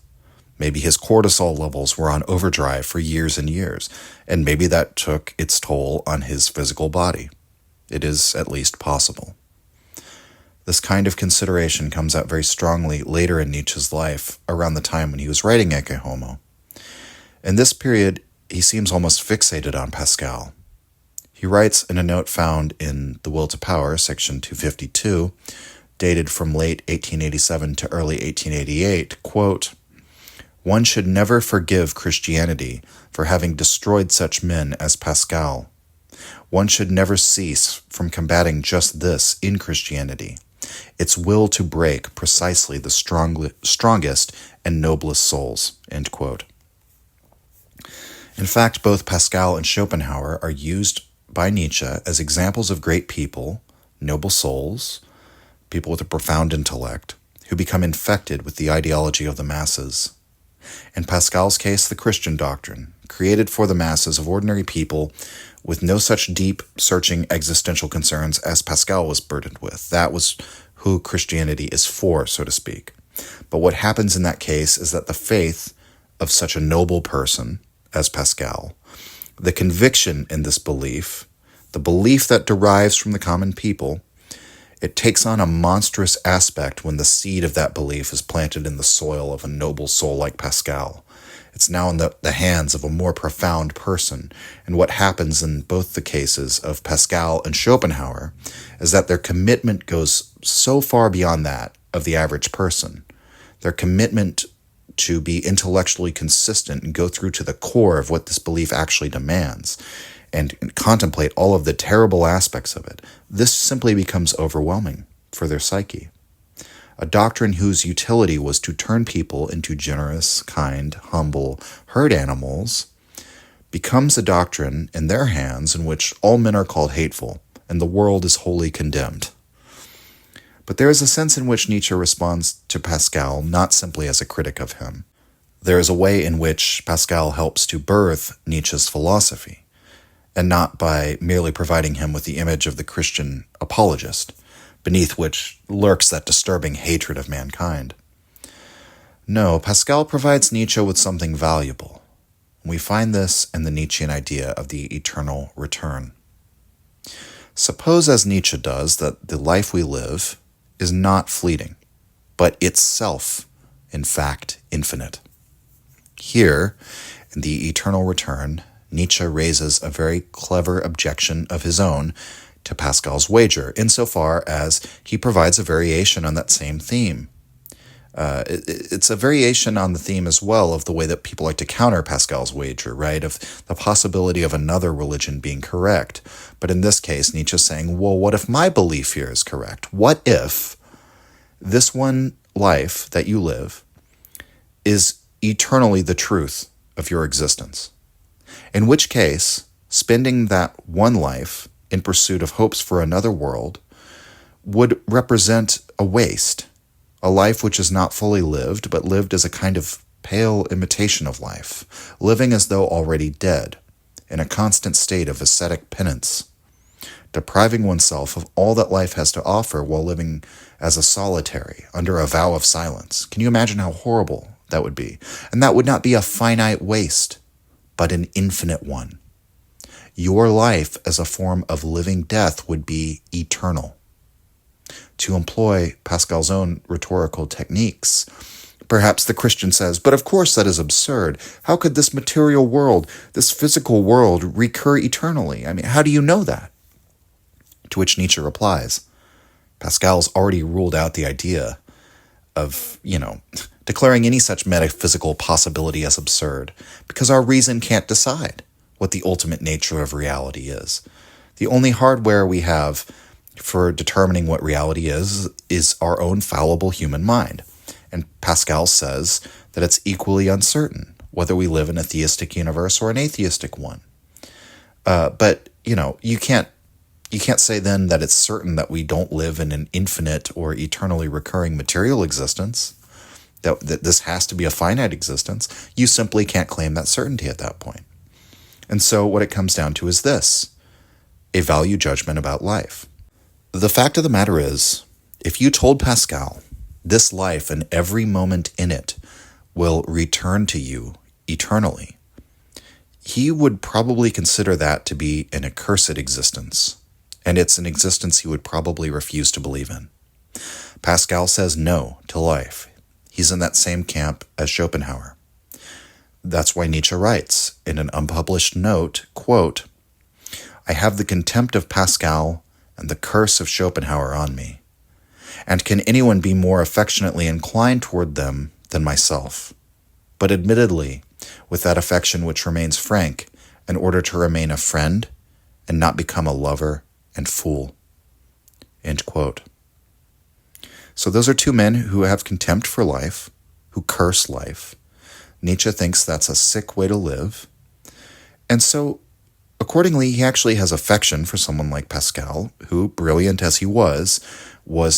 Maybe his cortisol levels were on overdrive for years and years, and maybe that took its toll on his physical body. It is at least possible. This kind of consideration comes out very strongly later in Nietzsche's life, around the time when he was writing Ecce Homo. In this period, he seems almost fixated on Pascal. He writes in a note found in The Will to Power, section 252, dated from late 1887 to early 1888, quote, "One should never forgive Christianity for having destroyed such men as Pascal. One should never cease from combating just this in Christianity, its will to break precisely the strongest and noblest souls," end quote. In fact, both Pascal and Schopenhauer are used by Nietzsche as examples of great people, noble souls, people with a profound intellect, who become infected with the ideology of the masses. In Pascal's case, the Christian doctrine, created for the masses of ordinary people with no such deep, searching existential concerns as Pascal was burdened with. That was who Christianity is for, so to speak. But what happens in that case is that the faith of such a noble person as Pascal, the conviction in this belief, the belief that derives from the common people, it takes on a monstrous aspect when the seed of that belief is planted in the soil of a noble soul like Pascal. It's now in the hands of a more profound person. And what happens in both the cases of Pascal and Schopenhauer is that their commitment goes so far beyond that of the average person. Their commitment to be intellectually consistent and go through to the core of what this belief actually demands and contemplate all of the terrible aspects of it, this simply becomes overwhelming for their psyche. A doctrine whose utility was to turn people into generous, kind, humble herd animals becomes a doctrine in their hands in which all men are called hateful and the world is wholly condemned. But there is a sense in which Nietzsche responds to Pascal not simply as a critic of him. There is a way in which Pascal helps to birth Nietzsche's philosophy, and not by merely providing him with the image of the Christian apologist, beneath which lurks that disturbing hatred of mankind. No, Pascal provides Nietzsche with something valuable. We find this in the Nietzschean idea of the eternal return. Suppose, as Nietzsche does, that the life we live is not fleeting, but itself, in fact, infinite. Here, in the eternal return, Nietzsche raises a very clever objection of his own to Pascal's wager, insofar as he provides a variation on that same theme. It's a variation on the theme as well of the way that people like to counter Pascal's wager, right? Of the possibility of another religion being correct. But in this case, Nietzsche's saying, well, what if my belief here is correct? What if this one life that you live is eternally the truth of your existence? In which case, spending that one life in pursuit of hopes for another world would represent a waste, a life which is not fully lived, but lived as a kind of pale imitation of life, living as though already dead, in a constant state of ascetic penance, depriving oneself of all that life has to offer while living as a solitary, under a vow of silence. Can you imagine how horrible that would be? And that would not be a finite waste, but an infinite one. Your life as a form of living death would be eternal. To employ Pascal's own rhetorical techniques, perhaps the Christian says, but of course that is absurd. How could this material world, this physical world, recur eternally? I mean, how do you know that? To which Nietzsche replies, Pascal's already ruled out the idea of, declaring any such metaphysical possibility as absurd, because our reason can't decide what the ultimate nature of reality is. The only hardware we have for determining what reality is our own fallible human mind. And Pascal says that it's equally uncertain whether we live in a theistic universe or an atheistic one. But you can't say then that it's certain that we don't live in an infinite or eternally recurring material existence, that this has to be a finite existence. You simply can't claim that certainty at that point. And so what it comes down to is this: a value judgment about life. The fact of the matter is, if you told Pascal, this life and every moment in it will return to you eternally, he would probably consider that to be an accursed existence, and it's an existence he would probably refuse to believe in. Pascal says no to life. He's in that same camp as Schopenhauer. That's why Nietzsche writes in an unpublished note, quote, "I have the contempt of Pascal and the curse of Schopenhauer on me. And can anyone be more affectionately inclined toward them than myself? But admittedly, with that affection which remains frank, in order to remain a friend and not become a lover and fool." End quote. So those are two men who have contempt for life, who curse life. Nietzsche thinks that's a sick way to live. And so, accordingly, he actually has affection for someone like Pascal, who, brilliant as he was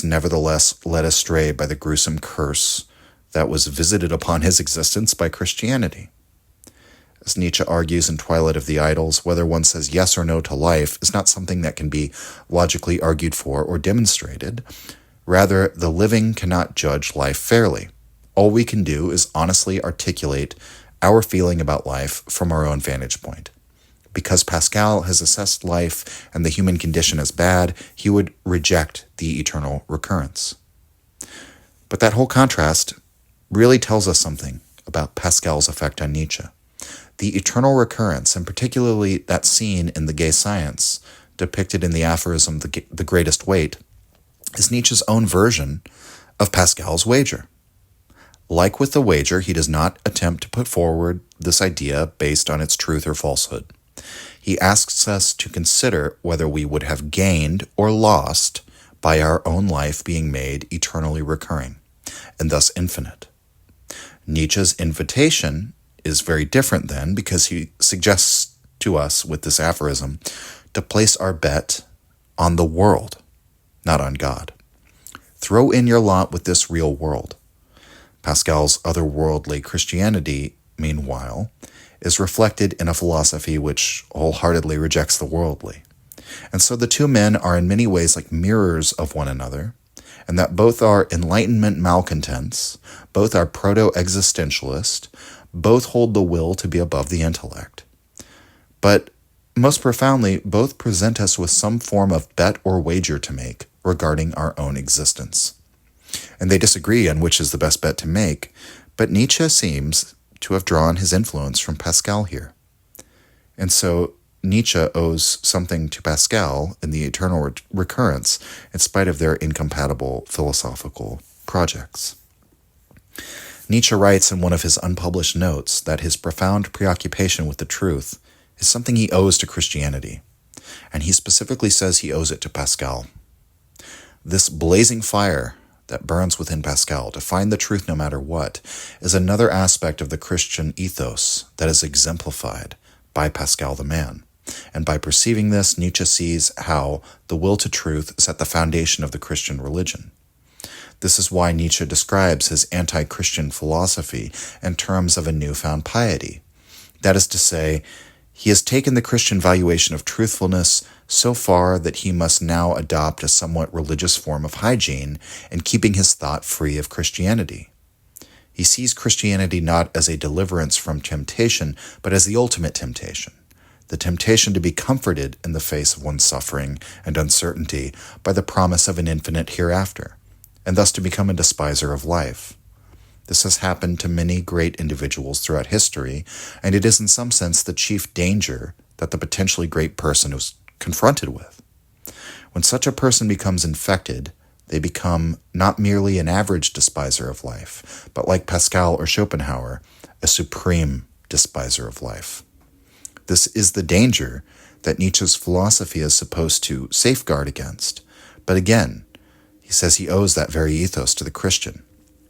nevertheless led astray by the gruesome curse that was visited upon his existence by Christianity. As Nietzsche argues in Twilight of the Idols, whether one says yes or no to life is not something that can be logically argued for or demonstrated. Rather, the living cannot judge life fairly. All we can do is honestly articulate our feeling about life from our own vantage point. Because Pascal has assessed life and the human condition as bad, he would reject the eternal recurrence. But that whole contrast really tells us something about Pascal's effect on Nietzsche. The eternal recurrence, and particularly that scene in The Gay Science, depicted in the aphorism The Greatest Weight, is Nietzsche's own version of Pascal's wager. Like with the wager, he does not attempt to put forward this idea based on its truth or falsehood. He asks us to consider whether we would have gained or lost by our own life being made eternally recurring, and thus infinite. Nietzsche's invitation is very different then, because he suggests to us with this aphorism to place our bet on the world, not on God. Throw in your lot with this real world. Pascal's otherworldly Christianity, meanwhile, is reflected in a philosophy which wholeheartedly rejects the worldly. And so the two men are in many ways like mirrors of one another, and that both are Enlightenment malcontents, both are proto-existentialist, both hold the will to be above the intellect. But most profoundly, both present us with some form of bet or wager to make regarding our own existence. And they disagree on which is the best bet to make, but Nietzsche seems to have drawn his influence from Pascal here. And so Nietzsche owes something to Pascal in the eternal recurrence, in spite of their incompatible philosophical projects. Nietzsche writes in one of his unpublished notes that his profound preoccupation with the truth is something he owes to Christianity, and he specifically says he owes it to Pascal. This blazing fire that burns within Pascal to find the truth no matter what is another aspect of the Christian ethos that is exemplified by Pascal the man. And by perceiving this, Nietzsche sees how the will to truth is at the foundation of the Christian religion. This is why Nietzsche describes his anti-Christian philosophy in terms of a newfound piety. That is to say, he has taken the Christian valuation of truthfulness so far that he must now adopt a somewhat religious form of hygiene in keeping his thought free of Christianity. He sees Christianity not as a deliverance from temptation, but as the ultimate temptation, the temptation to be comforted in the face of one's suffering and uncertainty by the promise of an infinite hereafter, and thus to become a despiser of life. This has happened to many great individuals throughout history, and it is in some sense the chief danger that the potentially great person is confronted with. When such a person becomes infected, they become not merely an average despiser of life, but like Pascal or Schopenhauer, a supreme despiser of life. This is the danger that Nietzsche's philosophy is supposed to safeguard against, But again, he says he owes that very ethos to the Christian,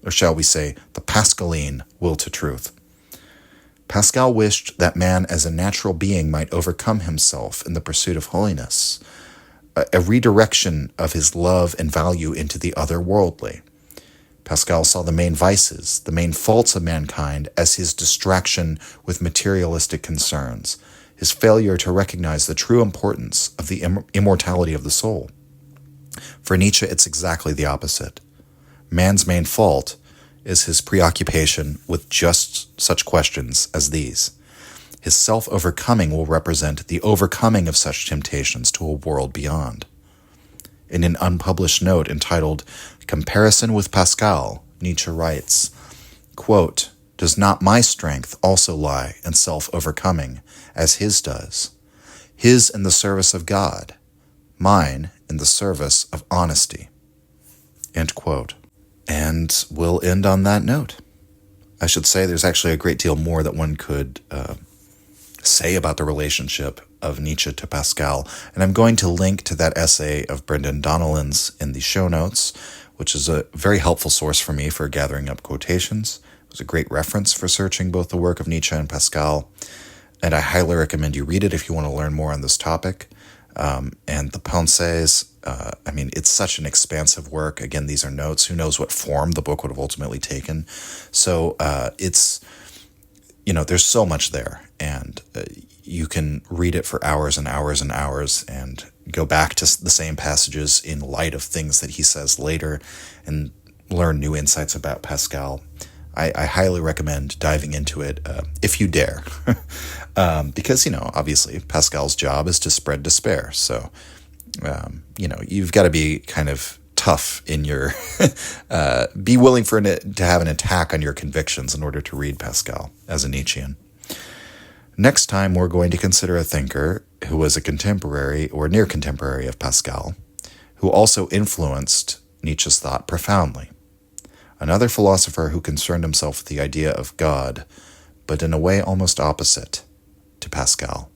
or shall we say, the Pascaline will to truth. Pascal wished that man as a natural being might overcome himself in the pursuit of holiness, a redirection of his love and value into the otherworldly. Pascal saw the main vices, the main faults of mankind as his distraction with materialistic concerns, his failure to recognize the true importance of the immortality of the soul. For Nietzsche, it's exactly the opposite. Man's main fault is his preoccupation with just such questions as these. His self-overcoming will represent the overcoming of such temptations to a world beyond. In an unpublished note entitled Comparison with Pascal, Nietzsche writes, quote, "Does not my strength also lie in self-overcoming, as his does? His in the service of God, mine in the service of honesty." End quote. And we'll end on that note. I should say there's actually a great deal more that one could say about the relationship of Nietzsche to Pascal, and I'm going to link to that essay of Brendan Donnellan's in the show notes, which is a very helpful source for me for gathering up quotations. It was a great reference for searching both the work of Nietzsche and Pascal, and I highly recommend you read it if you want to learn more on this topic. And the Pensées, it's such an expansive work. Again, these are notes. Who knows what form the book would have ultimately taken. So there's so much there, and you can read it for hours and hours and hours and go back to the same passages in light of things that he says later and learn new insights about Pascal. I highly recommend diving into it if you dare. Because, obviously Pascal's job is to spread despair. So, you've got to be kind of tough in your, be willing to have an attack on your convictions in order to read Pascal as a Nietzschean. Next time, we're going to consider a thinker who was a contemporary or near contemporary of Pascal, who also influenced Nietzsche's thought profoundly. Another philosopher who concerned himself with the idea of God, but in a way almost opposite to Pascal.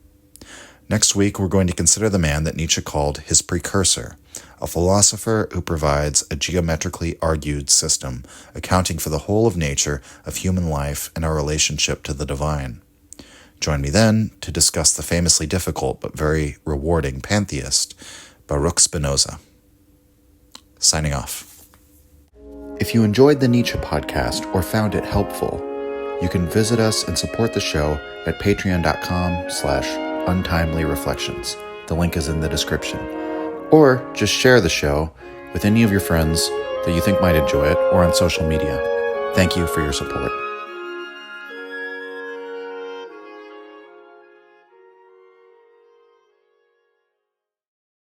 Next week, we're going to consider the man that Nietzsche called his precursor, a philosopher who provides a geometrically argued system accounting for the whole of nature, of human life, and our relationship to the divine. Join me then to discuss the famously difficult but very rewarding pantheist, Baruch Spinoza. Signing off. If you enjoyed the Nietzsche podcast or found it helpful, you can visit us and support the show at patreon.com/untimely-reflections. The link is in the description. Or just share the show with any of your friends that you think might enjoy it or on social media. Thank you for your support.